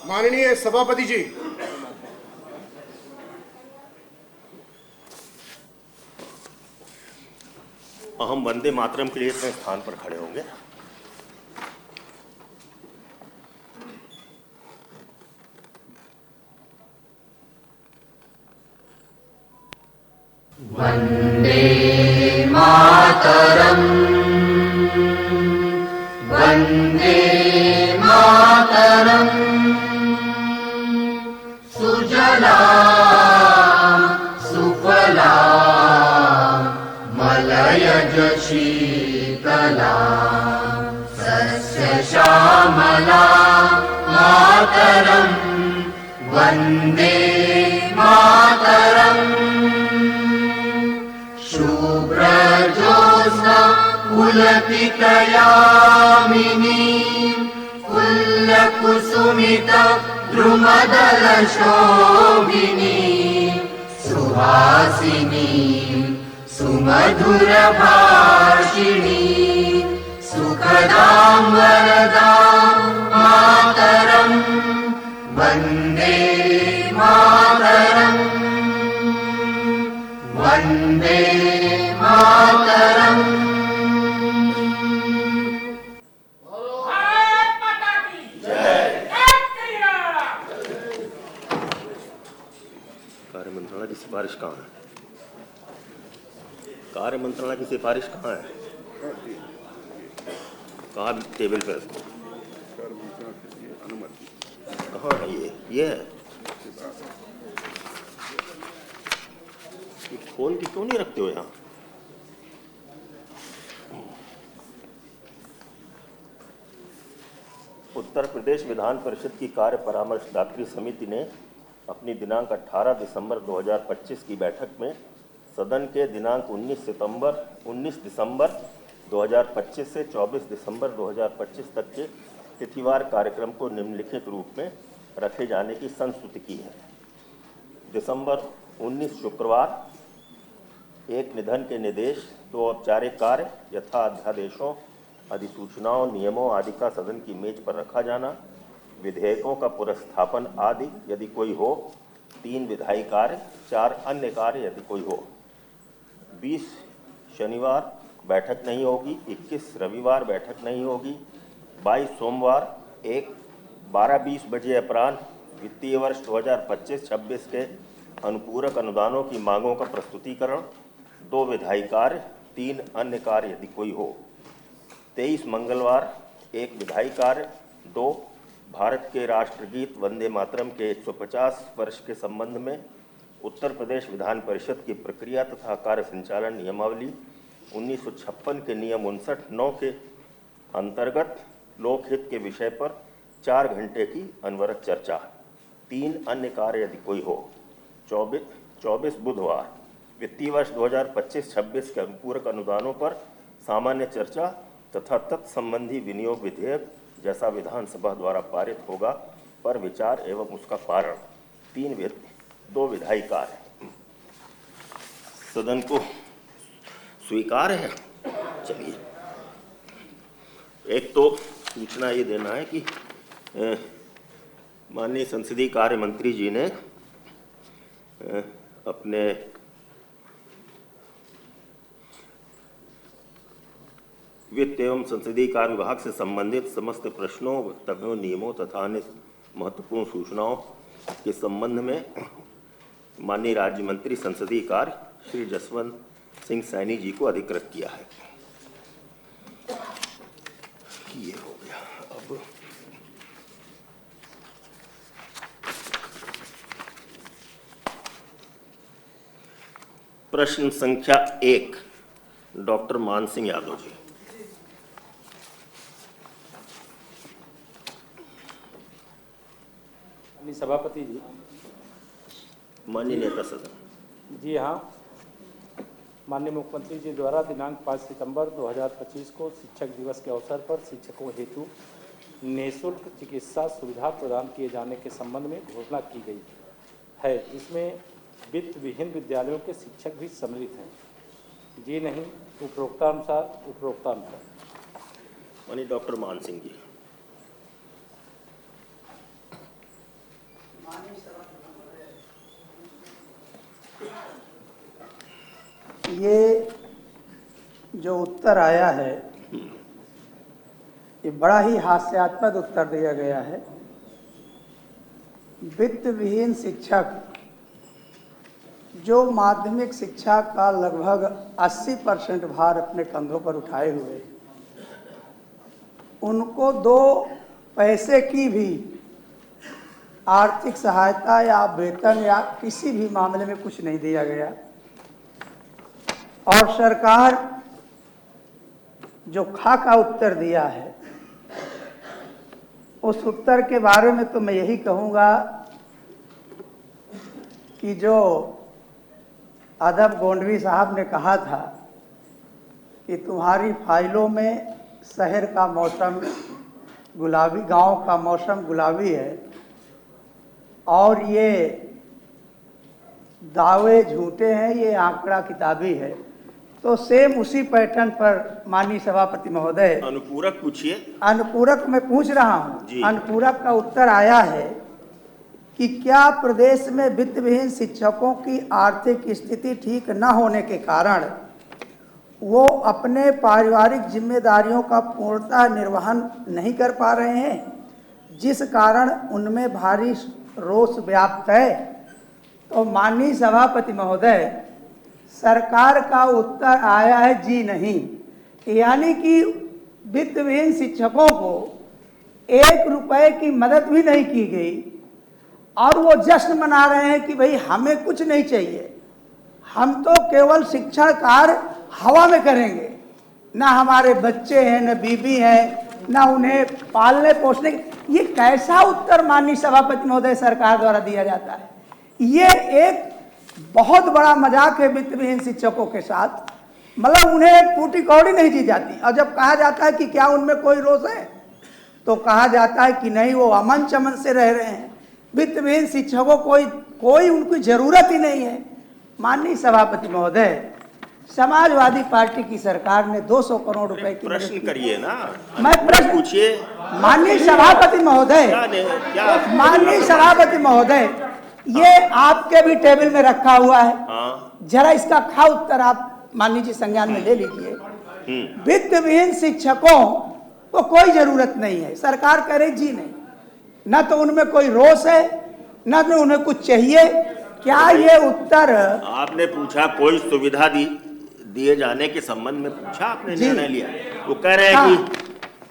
माननीय सभापति जी, हम वंदे मातरम के लिए अपने स्थान पर खड़े होंगे। वंदे मातरम, वंदे मातरम, सुजलां सुफलां मलयज शीतलां सस्यश्यामलां मातरं वन्दे मातरम्। शुभ्रज्योत्स्ना पुलकितयामिनी फुल्लकुसुमिता द्रुमदलशोभिनी सुहासिनी सुमधुरभाषिणी सुखदां वरदां मातरं वन्दे मातरम् वन्दे मातरम्। कार्य मंत्रणा की सिफारिश कहाँ है? कार्य मंत्रणा की सिफारिश कहाँ है? कहाँ टेबल पर? कहाँ है ये है? खोल के क्यों नहीं रखते हो यहाँ? उत्तर प्रदेश विधान परिषद की कार्य परामर्शदात्री समिति ने अपनी दिनांक 18 दिसंबर 2025 की बैठक में सदन के दिनांक 19 दिसंबर 2025 से 24 दिसंबर 2025 तक के तिथिवार कार्यक्रम को निम्नलिखित रूप में रखे जाने की संस्तुति की है। दिसंबर 19 शुक्रवार, एक निधन के निर्देश, 2 औपचारिक कार्य यथा अध्यादेशों, अधिसूचनाओं, नियमों आदि का सदन की मेज पर रखा जाना, विधेयकों का पुरस्थापन आदि यदि कोई हो, 3 विधायी कार्य, 4 अन्य कार्य यदि कोई हो। 20 शनिवार बैठक नहीं होगी, 21 रविवार बैठक नहीं होगी, 22 सोमवार 12:20 बजे अपराह्न वित्तीय वर्ष 2025-26 के अनुपूरक अनुदानों की मांगों का प्रस्तुतिकरण, 2 विधायी कार्य, 3 अन्य कार्य यदि कोई हो। 23 मंगलवार 1 विधायी कार्य, 2 भारत के राष्ट्रगीत वंदे मातरम के 150 वर्ष के संबंध में उत्तर प्रदेश विधान परिषद की प्रक्रिया तथा कार्य संचालन नियमावली 1956 के नियम 59(9) के अंतर्गत लोकहित के विषय पर 4 घंटे की अनवरत चर्चा, 3 अन्य कार्य यदि कोई हो। 24 बुधवार वित्तीय वर्ष 2025-26 के अनुपूरक अनुदानों पर सामान्य चर्चा तथा तत्संबंधी विनियोग विधेयक जैसा विधानसभा द्वारा पारित होगा पर विचार एवं उसका पारण, 2 विधायी कार्य। सदन को स्वीकार है? चलिए, एक तो सूचना ये देना है कि माननीय संसदीय कार्य मंत्री जी ने अपने वित्त एवं संसदीय कार्य विभाग से संबंधित समस्त प्रश्नों, वक्तव्यों, नियमों तथा अन्य महत्वपूर्ण सूचनाओं के संबंध में माननीय राज्य मंत्री संसदीय कार्य श्री जसवंत सिंह सैनी जी को अधिकृत किया है। ये हो गया। अब प्रश्न संख्या 1 डॉक्टर मान सिंह यादव जी। सभापति जी। माननीय नेता सदन। जी हाँ, माननीय मुख्यमंत्री जी द्वारा दिनांक 5 सितंबर 2025 को शिक्षक दिवस के अवसर पर शिक्षकों हेतु निःशुल्क चिकित्सा सुविधा प्रदान किए जाने के संबंध में घोषणा की गई है, जिसमें वित्त विहीन विद्यालयों के शिक्षक भी सम्मिलित हैं। जी नहीं, उपरोक्तानुसार माननीय डॉक्टर मान सिंह जी। ये जो उत्तर आया है, ये बड़ा ही हास्यास्पद उत्तर दिया गया है। वित्त विहीन शिक्षक जो माध्यमिक शिक्षा का लगभग 80% भार अपने कंधों पर उठाए हुए, उनको 2 पैसे की भी आर्थिक सहायता या वेतन या किसी भी मामले में कुछ नहीं दिया गया। और सरकार जो खाका उत्तर दिया है, उस उत्तर के बारे में तो मैं यही कहूँगा कि जो अदब गोंडवी साहब ने कहा था कि तुम्हारी फाइलों में शहर का मौसम गुलाबी, गांव का मौसम गुलाबी है, और ये दावे झूठे हैं, ये आंकड़ा किताबी है। तो सेम उसी पैटर्न पर माननीय सभापति महोदय, अनुपूरक पूछिए। अनुपूरक मैं पूछ रहा हूँ। अनुपूरक का उत्तर आया है कि क्या प्रदेश में वित्त विहीन शिक्षकों की आर्थिक स्थिति ठीक न होने के कारण वो अपने पारिवारिक जिम्मेदारियों का पूर्णतः निर्वहन नहीं कर पा रहे हैं, जिस कारण उनमें भारी रोष व्याप्त है। तो माननीय सभापति महोदय, सरकार का उत्तर आया है जी नहीं, यानी कि वित्त विहीन शिक्षकों को 1 रुपए की मदद भी नहीं की गई और वो जश्न मना रहे हैं कि भाई हमें कुछ नहीं चाहिए, हम तो केवल शिक्षण कार्य हवा में करेंगे, ना हमारे बच्चे हैं, न बीबी हैं, ना उन्हें पालने पोषने। ये कैसा उत्तर माननीय सभापति महोदय सरकार द्वारा दिया जाता है? ये एक बहुत बड़ा मजाक है वित्त विहीन शिक्षकों के साथ। मतलब उन्हें टूटी कौड़ी नहीं दी जाती, और जब कहा जाता है कि क्या उनमें कोई रोष है, तो कहा जाता है कि नहीं, वो अमन चमन से रह रहे हैं। वित्त विहीन शिक्षकों कोई उनकी जरूरत ही नहीं है। माननीय सभापति महोदय, समाजवादी पार्टी की सरकार ने 200 करोड़ रुपए की प्रश्न करिए ना, मैं प्रश्न पूछिए। माननीय सभापति महोदय, माननीय सभापति महोदय, ये आपके भी टेबल में रखा हुआ है। हाँ। जरा इसका खा उत्तर आप माननीय जी संज्ञान में ले लीजिए। वित्त विहीन शिक्षकों को कोई जरूरत नहीं है, सरकार करे जी नहीं, न तो उनमें कोई रोष है, न तो उन्हें कुछ चाहिए। क्या ये उत्तर आपने पूछा कोई सुविधा दिए जाने के संबंध में पूछा, आपने निर्णय लिया, वो कह रहे हैं कि,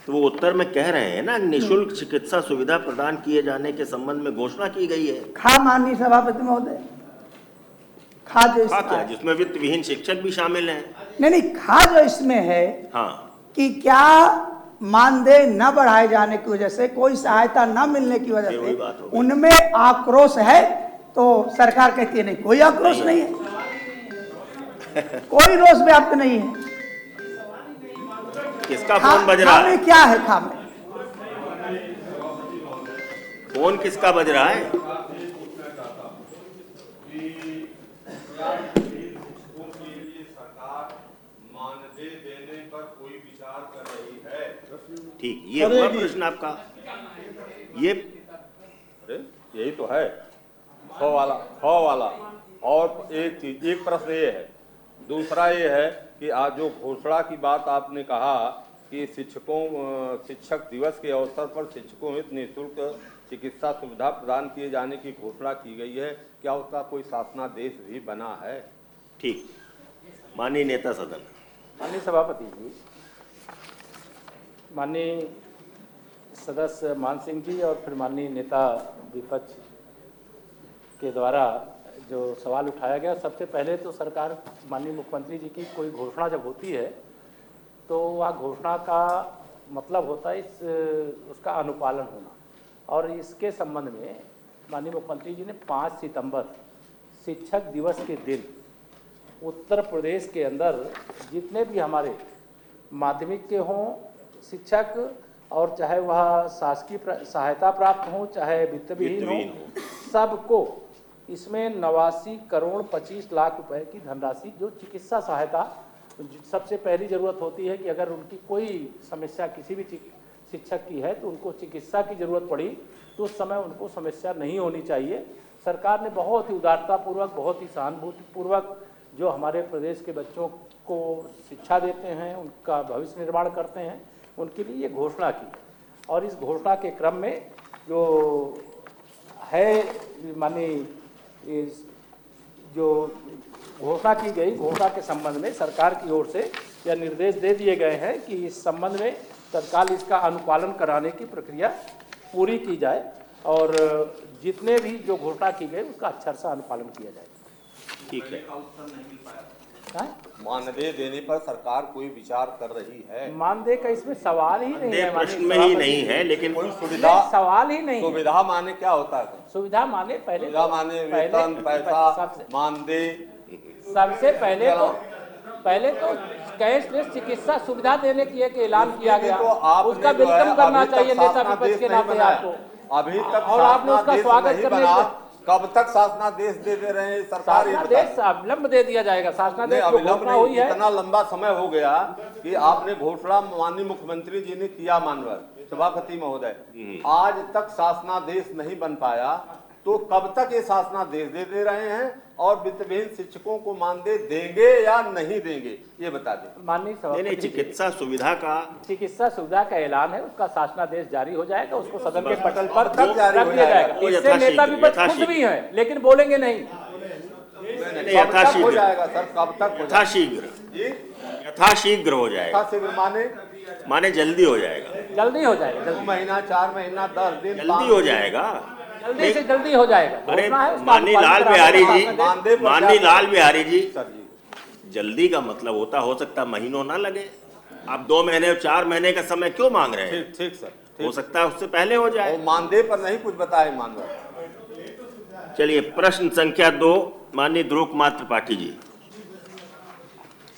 तो वो उत्तर में कह रहे हैं ना, निःशुल्क चिकित्सा सुविधा प्रदान किए जाने के संबंध में घोषणा की गई है। खा माननीय सभापति महोदय, खा जो क्या, जिसमें वित्त विहीन शिक्षक भी शामिल हैं। नहीं, खा जो इसमें है, हाँ, कि क्या मानदेय न बढ़ाए जाने की वजह से, कोई सहायता न मिलने की वजह से उनमें आक्रोश है, तो सरकार कहती है नहीं, कोई आक्रोश नहीं है, कोई रोष व्याप्त नहीं है। किसका फोन बज रहा है? क्या है खा में? फोन किसका बज रहा है? ठीक, ये हुआ प्रश्न आपका। ये यही तो है, ख वाला। और एक चीज, एक प्रश्न ये है, दूसरा ये है कि आज जो घोषणा की बात आपने कहा कि शिक्षक दिवस के अवसर पर शिक्षकों हित निःशुल्क चिकित्सा सुविधा प्रदान किए जाने की घोषणा की गई है। क्या उसका कोई शासनादेश भी बना है? ठीक। माननीय नेता सदन। माननीय सभापति जी, माननीय सदस्य मान सिंह जी और फिर माननीय नेता विपक्ष के द्वारा जो सवाल उठाया गया, सबसे पहले तो सरकार माननीय मुख्यमंत्री जी की कोई घोषणा जब होती है तो वह घोषणा का मतलब होता है उसका अनुपालन होना। और इसके संबंध में माननीय मुख्यमंत्री जी ने 5 सितंबर शिक्षक दिवस के दिन उत्तर प्रदेश के अंदर जितने भी हमारे माध्यमिक के हों शिक्षक, और चाहे वह शासकीय सहायता प्राप्त हों चाहे वित्तविहीन हों, सबको इसमें 89 करोड़ 25 लाख रुपए की धनराशि जो चिकित्सा सहायता, सबसे पहली ज़रूरत होती है कि अगर उनकी कोई समस्या किसी भी शिक्षक की है तो उनको चिकित्सा की ज़रूरत पड़ी तो उस समय उनको समस्या नहीं होनी चाहिए। सरकार ने बहुत ही उदारतापूर्वक, बहुत ही सहानुभूतिपूर्वक जो हमारे प्रदेश के बच्चों को शिक्षा देते हैं, उनका भविष्य निर्माण करते हैं, उनके लिए ये घोषणा की। और इस घोषणा के क्रम में जो है माननीय जो घोषणा की गई, घोषणा के संबंध में सरकार की ओर से यह निर्देश दे दिए गए हैं कि इस संबंध में तत्काल इसका अनुपालन कराने की प्रक्रिया पूरी की जाए और जितने भी जो घोषणा की गई उसका अक्षर से अनुपालन किया जाए। ठीक है। मानदेय देने पर सरकार कोई विचार कर रही है? मानदेय का इसमें सवाल ही नहीं है, प्रश्न में ही नहीं है, लेकिन कोई सुविधा, सवाल ही नहीं। सुविधा माने क्या होता है? सुविधा माने पहले सुविधा माने वेतन, पैसा, मानदेय। सबसे पहले तो कैशलेस चिकित्सा सुविधा देने की एक ऐलान किया गया, उसका वेलकम करना चाहिए नेता विपक्ष के नाते आपको। अभी तक और आपने उसका स्वागत करने कब तक शासनादेश दे रहे हैं सरकार? शासनादेश अविलंब दे दिया जाएगा। शासनादेश अविलंब हुई है, इतना लंबा समय हो गया कि आपने घोषणा माननीय मुख्यमंत्री जी ने किया, मानवर सभापति महोदय, आज तक शासनादेश नहीं बन पाया, तो कब तक ये शासनादेश दे रहे हैं? और वित्तविहीन शिक्षकों को मानदेय देंगे या नहीं देंगे, ये बता दें। माननीय सभापति, चिकित्सा सुविधा का ऐलान है, उसका शासनादेश जारी हो जाएगा, उसको सदन के पटल पर तक जारी रख दिया जाएगा। इससे नेता विपक्ष खुद भी हैं लेकिन बोलेंगे नहीं। हो जाएगा सर, कब तक? यथाशीघ्र हो जाएगा। यथाशीघ्र माने जल्दी हो जाएगा। 2 महीना, 4 महीना, 10 दिन, जल्दी हो जाएगा। जल्दी से जल्दी हो जाएगा। माननीय लाल बिहारी जी, जल्दी का मतलब हो सकता महीनों ना लगे। आप 2 महीने 4 महीने का समय क्यों मांग रहे हैं? ठीक सर, हो सकता है उससे पहले हो जाए। मानदेय पर नहीं कुछ बताए मानवर। चलिए, प्रश्न संख्या 2 माननीय ध्रुव कुमार त्रिपाठी जी।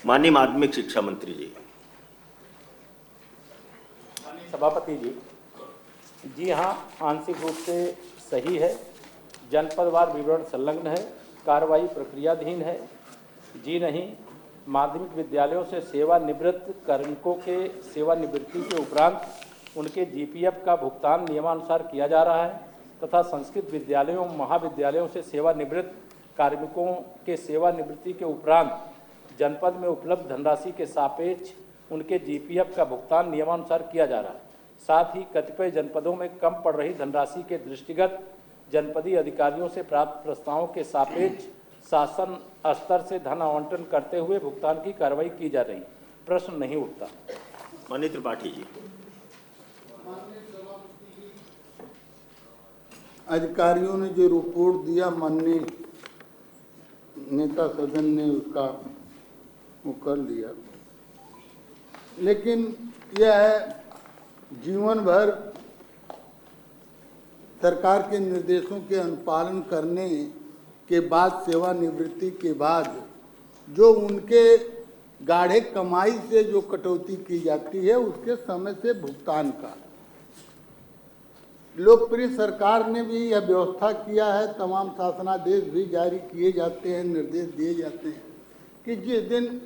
माननीय माध्यमिक शिक्षा मंत्री जी। सभापति जी हाँ, आंशिक रूप से सही है। जनपदवार विवरण संलग्न है, कार्रवाई प्रक्रियाधीन है। जी नहीं, माध्यमिक विद्यालयों से सेवानिवृत्त कार्मिकों के सेवानिवृत्ति के उपरांत उनके जीपीएफ का भुगतान नियमानुसार किया जा रहा है तथा संस्कृत विद्यालयों महाविद्यालयों से सेवानिवृत्त कार्मिकों के सेवानिवृत्ति के उपरांत जनपद में उपलब्ध धनराशि के सापेक्ष उनके जीपीएफ का भुगतान नियमानुसार किया जा रहा है। साथ ही कतिपय जनपदों में कम पड़ रही धनराशि के दृष्टिगत जनपदीय अधिकारियों से प्राप्त प्रस्तावों के सापेक्ष शासन स्तर से धन आवंटन करते हुए भुगतान की कार्रवाई की जा रही। प्रश्न नहीं उठता। माननीय त्रिपाठी जी। अधिकारियों ने जो रिपोर्ट दिया, माननीय नेता सदन ने उसका वो कर लिया, लेकिन यह है जीवन भर सरकार के निर्देशों के अनुपालन करने के बाद, सेवानिवृत्ति के बाद जो उनके गाढ़े कमाई से जो कटौती की जाती है उसके समय से भुगतान का लोकप्रिय सरकार ने भी यह व्यवस्था किया है। तमाम शासनादेश भी जारी किए जाते हैं, निर्देश दिए जाते हैं कि जिस दिन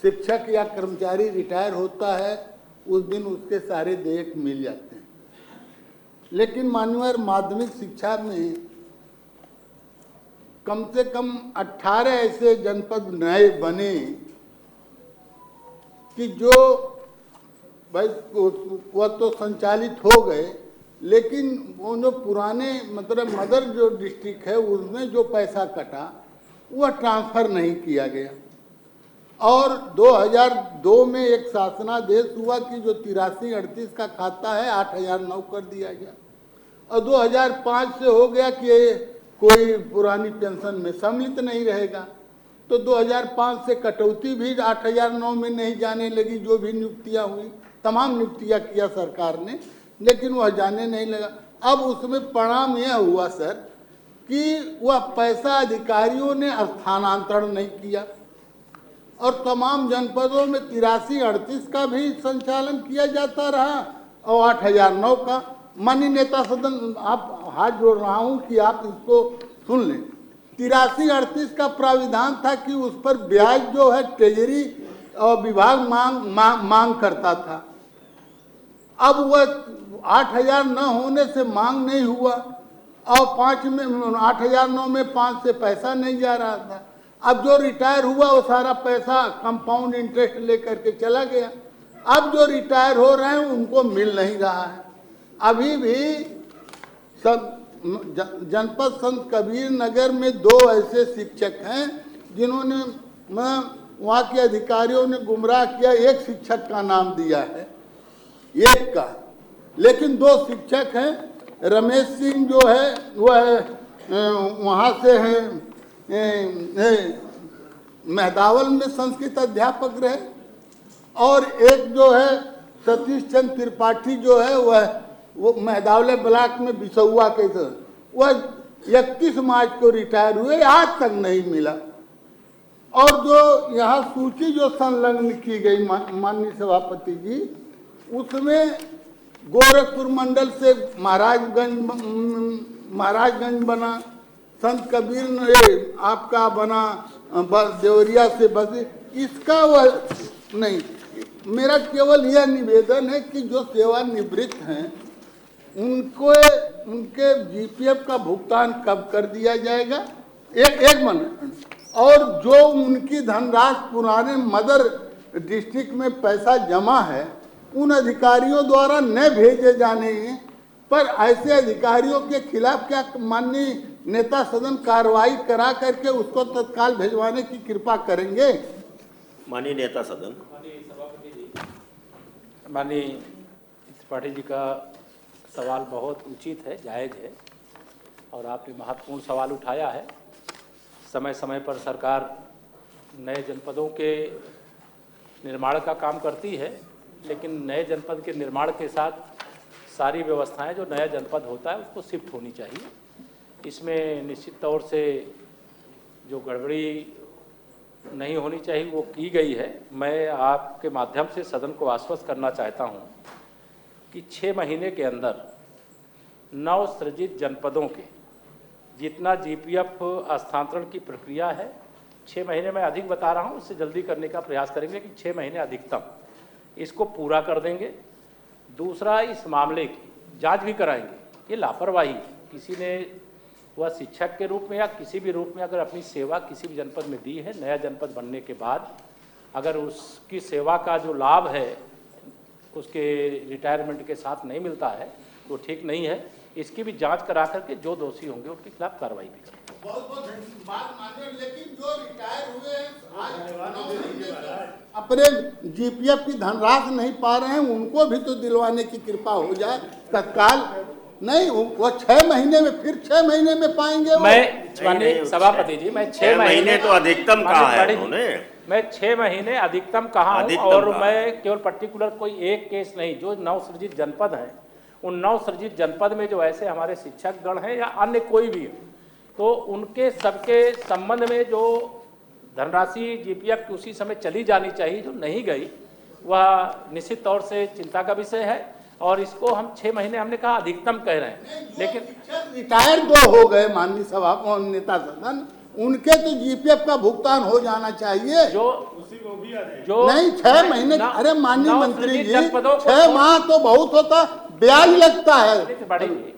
शिक्षक या कर्मचारी रिटायर होता है उस दिन उसके सारे देयक मिल जाते हैं। लेकिन माननीय माध्यमिक शिक्षा में कम से कम 18 ऐसे जनपद नए बने कि जो भाई वह तो संचालित हो गए, लेकिन वो जो पुराने मतलब मदर जो डिस्ट्रिक्ट है उसमें जो पैसा कटा वह ट्रांसफ़र नहीं किया गया। और 2002 में एक शासनादेश हुआ कि जो 8338 का खाता है 8009 कर दिया गया, और 2005 से हो गया कि कोई पुरानी पेंशन में सम्मिलित नहीं रहेगा, तो 2005 से कटौती भी 8009 में नहीं जाने लगी। जो भी नियुक्तियां हुई तमाम नियुक्तियां किया सरकार ने, लेकिन वह जाने नहीं लगा। अब उसमें परिणाम यह हुआ सर कि वह पैसा अधिकारियों ने स्थानांतरण नहीं किया, और तमाम जनपदों में 8338 का भी संचालन किया जाता रहा और 8009 का। माननीय नेता सदन, आप हाथ जोड़ रहा हूं कि आप इसको सुन लें। 8338 का प्राविधान था कि उस पर ब्याज जो है ट्रेजरी और विभाग मांग करता था। अब वह 8000 न होने से मांग नहीं हुआ, और 8009 में 5 से पैसा नहीं जा रहा था। अब जो रिटायर हुआ वो सारा पैसा कंपाउंड इंटरेस्ट लेकर के चला गया। अब जो रिटायर हो रहे हैं उनको मिल नहीं रहा है। अभी भी सब जनपद संत कबीर नगर में 2 ऐसे शिक्षक हैं जिन्होंने वहाँ के अधिकारियों ने गुमराह किया। एक शिक्षक का नाम दिया है, एक का, लेकिन 2 शिक्षक हैं। रमेश सिंह जो है वह वहाँ से हैं, मेहदावल में संस्कृत अध्यापक रहे, और एक जो है सतीश चंद्र त्रिपाठी जो है वो मेहदावल ब्लॉक में बिसौआ के थे, वह 31 मार्च को रिटायर हुए, आज तक नहीं मिला। और जो यहाँ सूची जो संलग्न की गई माननीय सभापति जी, उसमें गोरखपुर मंडल से महाराजगंज बना, संत कबीर ने आपका बना देवरिया से बस, इसका वह नहीं। मेरा केवल यह निवेदन है कि जो सेवानिवृत्त हैं उनके जीपीएफ का भुगतान कब कर दिया जाएगा, एक मिनट। और जो उनकी धनराशि पुराने मदर डिस्ट्रिक्ट में पैसा जमा है उन अधिकारियों द्वारा न भेजे जाने पर ऐसे अधिकारियों के खिलाफ क्या माननीय नेता सदन कार्रवाई करा करके उसको तत्काल भिजवाने की कृपा करेंगे? माननीय नेता सदन। माननीय त्रिपाठी जी का सवाल बहुत उचित है, जायज़ है, और आपने महत्वपूर्ण सवाल उठाया है। समय समय पर सरकार नए जनपदों के निर्माण का काम करती है, लेकिन नए जनपद के निर्माण के साथ सारी व्यवस्थाएं जो नया जनपद होता है उसको शिफ्ट होनी चाहिए। इसमें निश्चित तौर से जो गड़बड़ी नहीं होनी चाहिए वो की गई है। मैं आपके माध्यम से सदन को आश्वस्त करना चाहता हूं कि 6 महीने के अंदर नवसृजित जनपदों के जितना जीपीएफ स्थानांतरण की प्रक्रिया है, 6 महीने में अधिक बता रहा हूं, उससे जल्दी करने का प्रयास करेंगे कि 6 महीने अधिकतम इसको पूरा कर देंगे। दूसरा, इस मामले की जांच भी कराएंगे। ये लापरवाही किसी ने वह शिक्षक के रूप में या किसी भी रूप में अगर अपनी सेवा किसी भी जनपद में दी है, नया जनपद बनने के बाद अगर उसकी सेवा का जो लाभ है उसके रिटायरमेंट के साथ नहीं मिलता है तो ठीक नहीं है। इसकी भी जांच करा करके जो दोषी होंगे उनके खिलाफ कार्रवाई भी करें। बात मानिए, लेकिन जो रिटायर हुए आज अपने जीपीएफ की धनराशि नहीं पा रहे हैं उनको भी तो दिलवाने की कृपा हो जाए तत्काल। नहीं, वो 6 महीने में, फिर 6 महीने में पाएंगे। मैं सभापति जी, मैं 6 महीने तो अधिकतम कहा है उन्होंने। मैं 6 महीने अधिकतम कहा हूं, और मैं केवल पर्टिकुलर कोई एक केस नहीं, जो नवसृजित जनपद हैं उन नवसृजित जनपद में जो ऐसे हमारे शिक्षक गण हैं या अन्य कोई भी हो, तो उनके सबके संबंध में जो धनराशि जीपीएफ की उसी समय चली जानी चाहिए जो नहीं गई, वह निश्चित तौर से चिंता का विषय है। और इसको हम 6 महीने हमने कहा अधिकतम कह रहे हैं, लेकिन रिटायर जो हो गए माननीय सभा नेता सदन, उनके तो जीपीएफ का भुगतान हो जाना चाहिए। जो नहीं 6 महीने, अरे माननीय मंत्री जी 6 माह तो बहुत होता, ब्याज लगता है।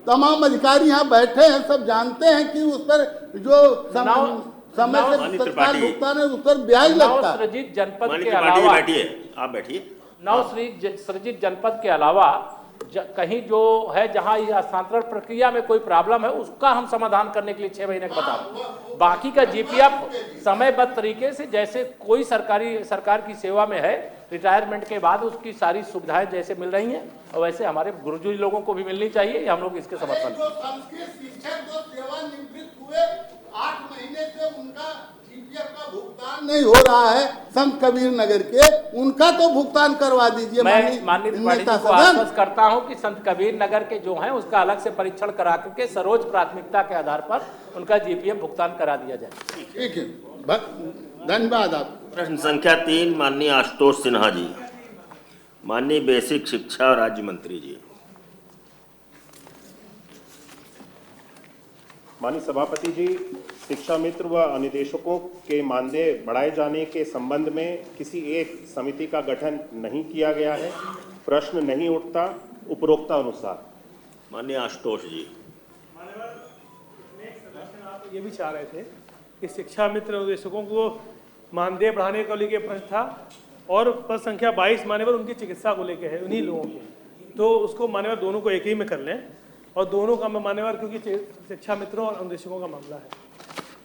तमाम अधिकारी यहाँ बैठे हैं, सब जानते हैं कि उस पर जो समय से तत्काल भुगतान है उस पर ब्याज लगता है। नवसृजित जनपद के अलावा बैठिए, आप बैठिए। सृजित जनपद के अलावा कहीं जो है जहां ये हस्तांतरण प्रक्रिया में कोई प्रॉब्लम है उसका हम समाधान करने के लिए 6 महीने का बता रहे हैं। बाकी का जीपीएफ समयबद्ध तरीके से जैसे कोई सरकार की सेवा में है रिटायरमेंट के बाद उसकी सारी सुविधाएं जैसे मिल रही हैं और वैसे हमारे गुरुजी लोगों को भी मिलनी चाहिए। हम लोग इसके समर्थन जो संस्कृत शिक्षक जो सेवानिवृत्त हुए 8 महीने से उनका जीपीएफ का भुगतान नहीं हो रहा है, संत कबीर नगर के, उनका तो भुगतान करवा दीजिए। मैं माननीय त्रिपाठी जी को आश्वस्त करता हूं कि संत कबीर नगर के जो हैं उसका अलग से परीक्षण करा करके सर्वोच्च प्राथमिकता के आधार पर उनका जीपीएफ भुगतान करा दिया जाए। ठीक है, धन्यवाद। आप प्रश्न संख्या 3 माननीय आशुतोष सिन्हा जी। माननीय बेसिक शिक्षा राज्य मंत्री जी। माननीय सभापति जी, शिक्षा मित्र व अनुदेशकों के मानदेय बढ़ाए जाने के संबंध में किसी एक समिति का गठन नहीं किया गया है। प्रश्न नहीं उठता उपरोक्त अनुसार। माननीय आशुतोष जी। आप ये भी चाह रहे थे कि शिक्षा मित्र अनुदेशकों को मानदेय बढ़ाने को लेकर प्रश्न था और पद संख्या 22 मान्यवर उनकी चिकित्सा को लेकर है उन्हीं लोगों के, तो उसको मान्यवर दोनों को एक ही में कर लें और दोनों का मान्यवर, क्योंकि शिक्षा मित्रों और अनुदेशकों का मामला है।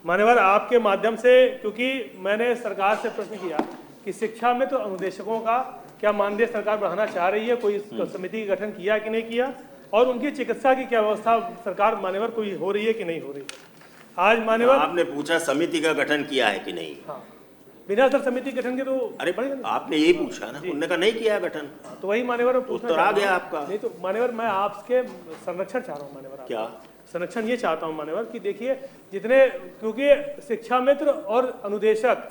मान्यवर आपके माध्यम से, क्योंकि मैंने सरकार से प्रश्न किया कि शिक्षा मित्र और अनुदेशकों का क्या मानदेय सरकार बढ़ाना चाह रही है, कोई समिति का गठन किया कि नहीं किया, और उनकी चिकित्सा की क्या व्यवस्था सरकार मान्यवर कोई हो रही है कि नहीं हो रही है। आज मान्यवर आपने पूछा समिति का गठन किया है कि नहीं। हाँ, बिना सर समिति गठन के तो अरे आपने यही पूछा ना, उन्होंने कहा नहीं किया गठन, तो वही मान्यवर उत्तर आ गया आपका। नहीं तो मान्यवर मैं आपके संरक्षण चाह रहा हूँ मान्यवर। क्या संरक्षण ये चाहता हूँ मान्यवर कि देखिए जितने, क्योंकि शिक्षा मित्र और अनुदेशक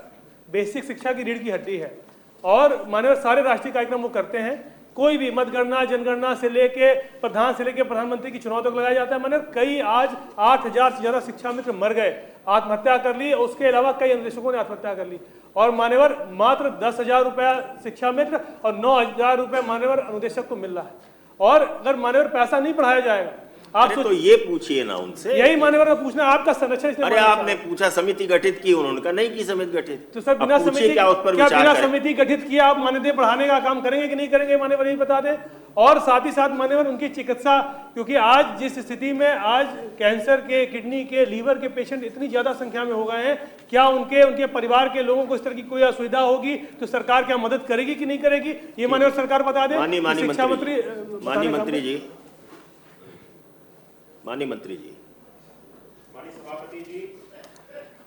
बेसिक शिक्षा की रीढ़ की हड्डी है और मान्यवर सारे राष्ट्रीय कार्यक्रम वो करते हैं। कोई भी मतगणना जनगणना से लेके प्रधान से लेके प्रधानमंत्री की चुनाव तक लगाया जाता है। मान्यवर कई आज 8,000 से ज्यादा शिक्षा मित्र मर गए, आत्महत्या कर ली, उसके अलावा कई अनुदेशकों ने आत्महत्या कर ली। और मान्यवर मात्र 10,000 रुपया शिक्षा मित्र और 9,000 रुपये मान्यवर अनुदेशक को मिल रहा है। और अगर मान्यवर पैसा नहीं बढ़ाया जाएगा, आप तो ये पूछिए ना उनसे। यही मान्यवर पूछना आपका संरक्षण। अरे आपने पूछा समिति गठित की, उन्होंने कहा नहीं की समिति गठित। तो सर बिना समिति क्या उस पर विचार बिना करें? समिति गठित किया आप मानदेय बढ़ाने का काम करेंगे कि नहीं करेंगे मान्यवर यही बता दें। और साथ ही साथ मान्यवर उनकी चिकित्सा, क्योंकि आज जिस स्थिति में आज कैंसर के, किडनी के, लीवर के पेशेंट इतनी ज्यादा संख्या में हो गए हैं, क्या उनके परिवार के लोगों को इस तरह की कोई असुविधा होगी तो सरकार क्या मदद करेगी कि नहीं करेगी, ये मान्यवर सरकार बता दे। शिक्षा मंत्री माननीय मंत्री जी। माननीय मंत्री जी। माननीय सभापति जी,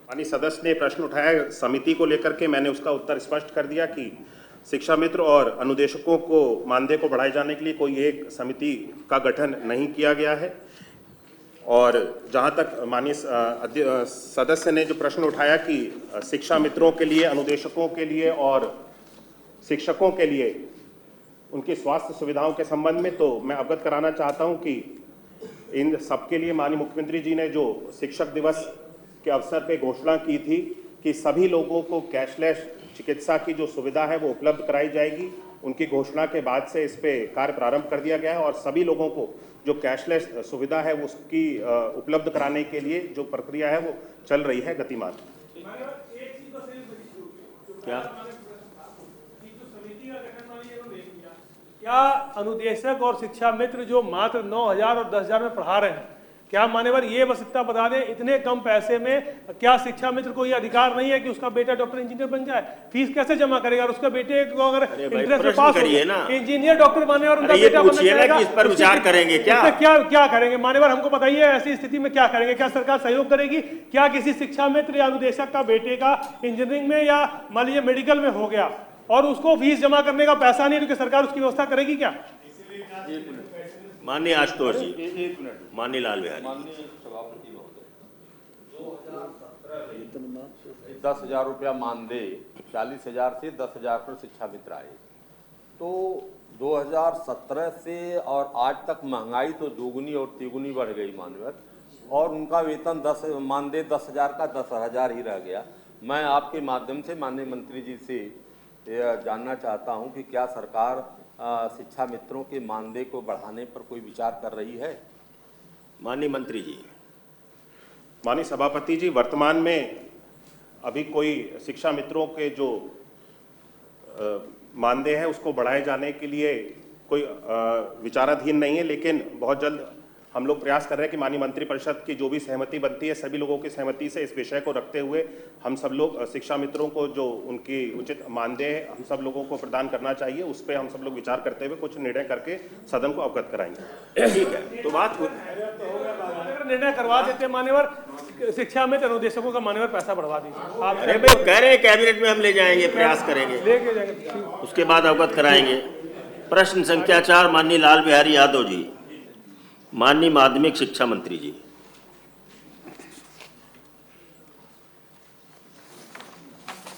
माननीय सदस्य ने प्रश्न उठाया समिति को लेकर के, मैंने उसका उत्तर स्पष्ट कर दिया कि शिक्षा मित्र और अनुदेशकों को मानदेय को बढ़ाए जाने के लिए कोई एक समिति का गठन नहीं किया गया है। और जहां तक माननीय सदस्य ने जो प्रश्न उठाया कि शिक्षा मित्रों के लिए, अनुदेशकों के लिए और शिक्षकों के लिए उनकी स्वास्थ्य सुविधाओं के संबंध में, तो मैं अवगत कराना चाहता हूं कि इन सबके लिए माननीय मुख्यमंत्री जी ने जो शिक्षक दिवस के अवसर पे घोषणा की थी कि सभी लोगों को कैशलेस चिकित्सा की जो सुविधा है वो उपलब्ध कराई जाएगी, उनकी घोषणा के बाद से इस पे कार्य प्रारंभ कर दिया गया है और सभी लोगों को जो कैशलेस सुविधा है उसकी उपलब्ध कराने के लिए जो प्रक्रिया है वो चल रही है गतिमान। क्या अनुदेशक और शिक्षा मित्र जो मात्र 9,000 और 10,000 में पढ़ा रहे हैं, क्या मान्यवर ये बस इतना बता दें, इतने कम पैसे में क्या शिक्षा मित्र को ये अधिकार नहीं है कि उसका बेटा डॉक्टर इंजीनियर बन जाए? फीस कैसे जमा करेगा? और उसका बेटे को अगर इंटरेस्ट में पास हो इंजीनियर डॉक्टर बने और उनका बेटा बनना चाहेगा, इस पर विचार करेंगे क्या करेंगे मान्यवर? हमको बताइए ऐसी स्थिति में क्या करेंगे? क्या सरकार सहयोग करेगी? क्या किसी शिक्षा मित्र या अनुदेशक का बेटे का इंजीनियरिंग में या मान लीजिए मेडिकल में हो गया और उसको फीस जमा करने का पैसा नहीं है, तो सरकार उसकी व्यवस्था करेगी क्या? माननीय आशुतोष जी। माननीय लाल बिहारी। माननीय सभापति महोदय, 10,000 रुपया मानदेय 40,000 से 10,000 पर शिक्षा मित्र आए, तो 2017 से और आज तक महंगाई तो दोगुनी और तिगुनी बढ़ गई मानवर, और उनका वेतन मानदेय 10,000 का 10,000 ही रह गया। मैं आपके माध्यम से माननीय मंत्री जी से जानना चाहता हूं कि क्या सरकार शिक्षा मित्रों के मानदेय को बढ़ाने पर कोई विचार कर रही है? माननीय मंत्री जी। माननीय सभापति जी, वर्तमान में अभी कोई शिक्षा मित्रों के जो मानदेय है उसको बढ़ाए जाने के लिए कोई विचाराधीन नहीं है, लेकिन बहुत जल्द हम लोग प्रयास कर रहे हैं कि माननीय मंत्रिपरिषद की जो भी सहमति बनती है, सभी लोगों की सहमति से इस विषय को रखते हुए हम सब लोग शिक्षा मित्रों को जो उनकी उचित मानदेय हम सब लोगों को प्रदान करना चाहिए, उस पर हम सब लोग विचार करते हुए कुछ निर्णय करके सदन को अवगत कराएंगे। ठीक है, तो बात निर्णय करवा देते मान्यवर, शिक्षा में अनुदेशकों का मान्यवर पैसा बढ़वा दीजिए आप। अरे भाई कह रहे हैं कैबिनेट में हम ले जाएंगे, प्रयास करेंगे, लेके जाएंगे, उसके बाद अवगत कराएंगे। प्रश्न संख्या 4 माननीय लाल बिहारी यादव जी, माननीय माध्यमिक शिक्षा मंत्री जी।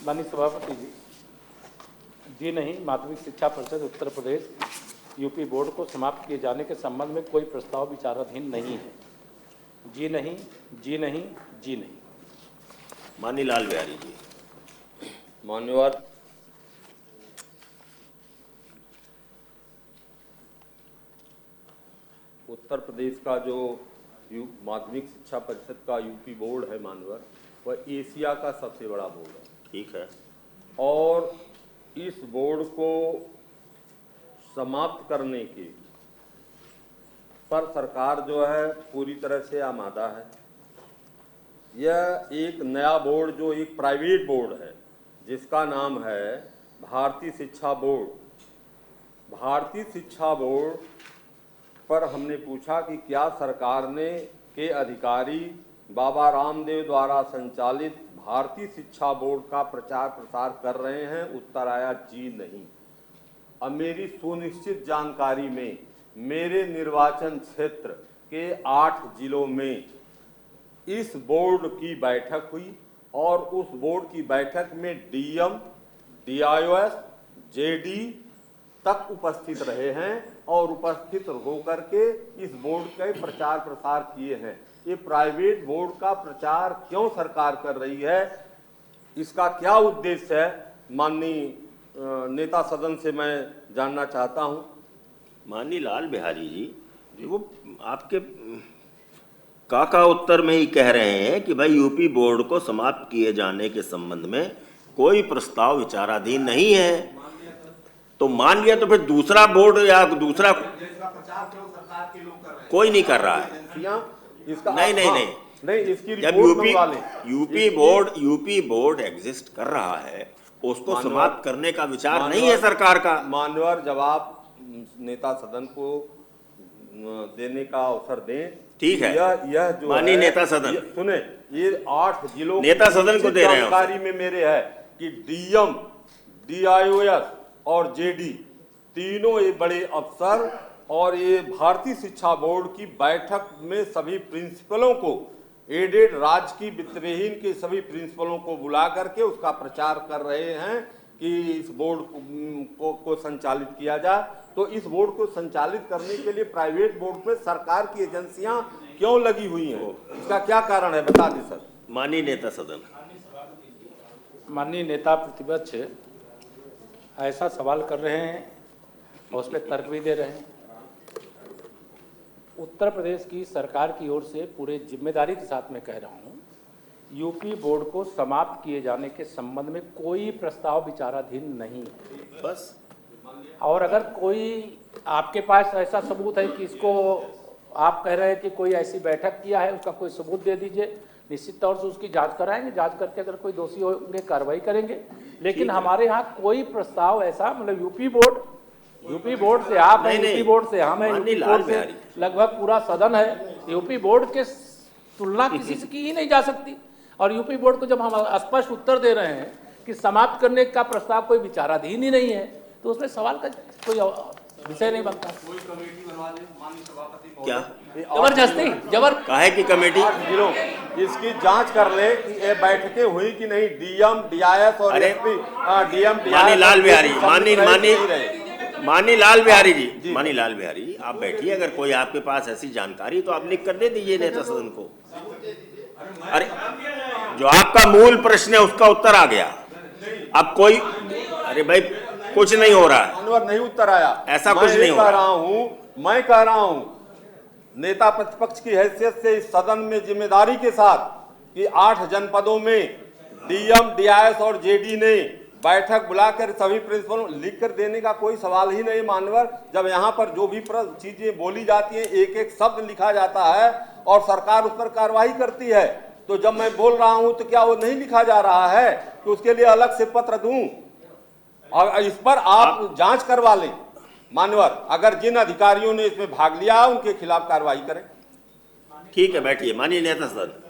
माननीय सभापति जी नहीं, माध्यमिक शिक्षा परिषद उत्तर प्रदेश यूपी बोर्ड को समाप्त किए जाने के संबंध में कोई प्रस्ताव विचाराधीन नहीं है। जी नहीं, जी नहीं, जी नहीं। माननीय लाल बिहारी जी। मान्यवर, उत्तर प्रदेश का जो माध्यमिक शिक्षा परिषद का यूपी बोर्ड है मान्यवर, वह एशिया का सबसे बड़ा बोर्ड है। ठीक है। और इस बोर्ड को समाप्त करने के पर सरकार जो है पूरी तरह से आमादा है। यह एक नया बोर्ड जो एक प्राइवेट बोर्ड है जिसका नाम है भारतीय शिक्षा बोर्ड। भारतीय शिक्षा बोर्ड पर हमने पूछा कि क्या सरकार ने के अधिकारी बाबा रामदेव द्वारा संचालित भारतीय शिक्षा बोर्ड का प्रचार प्रसार कर रहे हैं। उत्तर आया जी नहीं। अब मेरी सुनिश्चित जानकारी में मेरे निर्वाचन क्षेत्र के 8 जिलों में इस बोर्ड की बैठक हुई और उस बोर्ड की बैठक में डीएम, डीआईओएस, जेडी तक उपस्थित रहे हैं और उपस्थित होकर के इस बोर्ड के प्रचार प्रसार किए हैं। ये प्राइवेट बोर्ड का प्रचार क्यों सरकार कर रही है, इसका क्या उद्देश्य है, माननीय नेता सदन से मैं जानना चाहता हूं। माननीय लाल बिहारी जी, वो आपके काका उत्तर में ही कह रहे हैं कि भाई यूपी बोर्ड को समाप्त किए जाने के संबंध में कोई प्रस्ताव विचाराधीन नहीं है। तो मान लिया तो फिर दूसरा बोर्ड या दूसरा कोई नहीं कर रहा है। इसका नहीं, इसकी जब यूपी बोर्ड एग्जिस्ट कर रहा है उसको समाप्त करने का विचार नहीं है सरकार का। मान्यवर, जवाब नेता सदन को देने का अवसर दें। ठीक है, यह जो माननीय नेता सदन सुने, ये 8 जिलों नेता सदन को दे रहे हैं। जानकारी में मेरे है कि डीएम, डीआईओएस और जेडी तीनों ये बड़े अफसर और ये भारतीय शिक्षा बोर्ड की बैठक में सभी प्रिंसिपलों को, एडेड राज्य की वित्तविहीन के सभी प्रिंसिपलों को बुला करके उसका प्रचार कर रहे हैं कि इस बोर्ड को संचालित किया जाए। तो इस बोर्ड को संचालित करने के लिए प्राइवेट बोर्ड में सरकार की एजेंसियां क्यों लगी हुई हैं, इसका क्या कारण है, बता दें सर। माननीय नेता सदन। माननीय नेता प्रतिपक्ष ऐसा सवाल कर रहे हैं और उस पर तर्क भी दे रहे हैं। उत्तर प्रदेश की सरकार की ओर से पूरे जिम्मेदारी के साथ मैं कह रहा हूँ, यूपी बोर्ड को समाप्त किए जाने के संबंध में कोई प्रस्ताव विचाराधीन नहीं है। बस, और अगर कोई आपके पास ऐसा सबूत है कि इसको आप कह रहे हैं कि कोई ऐसी बैठक किया है, उसका कोई सबूत दे दीजिए, निश्चित तौर से उसकी जांच कराएंगे। जांच करके अगर कोई दोषी होंगे कार्रवाई करेंगे। लेकिन हमारे यहाँ कोई प्रस्ताव ऐसा, मतलब यूपी बोर्ड से आप हैं, यूपी बोर्ड से हम हैं, यूपी बोर्ड से लगभग पूरा सदन है। यूपी बोर्ड के तुलना किसी से की ही नहीं जा सकती। और यूपी बोर्ड को जब हम स्पष्ट उत्तर दे रहे हैं कि समाप्त करने का प्रस्ताव कोई विचाराधीन ही नहीं है, तो उसमें सवाल का कोई विषय नहीं बनता। कोई कमेटी बनवा दे माननीय सभापति क्या जबरदस्ती काहे की कमेटी, इसकी जांच कर ले कि ये बैठकें हुई कि नहीं। डीएम, डीआईएस और एसपी, डीएम, माननीय लाल बिहारी, माननीय लाल बिहारी जी, माननीय लाल बिहारी, आप बैठिए। अगर कोई आपके पास ऐसी जानकारी तो आप लिख कर दे दीजिए नेता सदन को। अरे जो आपका मूल प्रश्न है उसका उत्तर आ गया। अब कोई, अरे भाई कुछ नहीं हो रहा है, नहीं उत्तर आया, ऐसा कुछ नहीं हो रहा हूं। मैं कह रहा हूं नेता प्रतिपक्ष की हैसियत से इस सदन में जिम्मेदारी के साथ कि 8 जनपदों में डीएम, डीआईएस और जेडी ने बैठक बुलाकर सभी प्रिंसिपल लिख कर देने का कोई सवाल ही नहीं मानवर। जब यहाँ पर जो भी चीजें बोली जाती हैं, एक एक शब्द लिखा जाता है और सरकार उस पर कार्रवाई करती है, तो जब मैं बोल रहा हूं तो क्या वो नहीं लिखा जा रहा है कि उसके लिए अलग से पत्र दूं और इस पर आप जांच करवा लें मान्यवर। अगर जिन अधिकारियों ने इसमें भाग लिया उनके खिलाफ कार्रवाई करें। ठीक है, बैठिए। माननीय नेता सदन।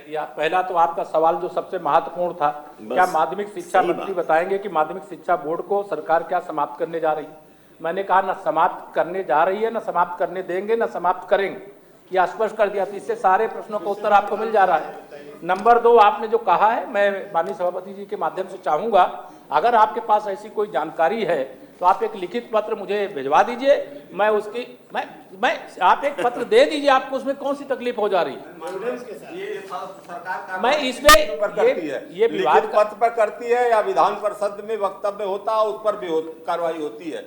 पहला तो आपका सवाल जो सबसे महत्वपूर्ण था, क्या माध्यमिक शिक्षा मंत्री बताएंगे कि माध्यमिक शिक्षा बोर्ड को सरकार क्या समाप्त करने जा रही है? मैंने कहा न समाप्त करने जा रही है, न समाप्त करने देंगे, न समाप्त करेंगे, यह स्पष्ट कर दिया। तो इससे सारे प्रश्नों का उत्तर आपको मिल जा रहा है। नंबर 2, आपने जो कहा है, मैं माननीय सभापति जी के माध्यम से चाहूंगा, अगर आपके पास ऐसी कोई जानकारी है तो आप एक लिखित पत्र मुझे भिजवा दीजिए। मैं उसकी मैं आप एक पत्र दे दीजिए, आपको उसमें कौन सी तकलीफ हो जा रही है? ये सरकार मैं इसमें ये विवाद पत्र पर करती है या विधान परिषद में वक्तव्य होता है उस पर भी कार्रवाई होती है,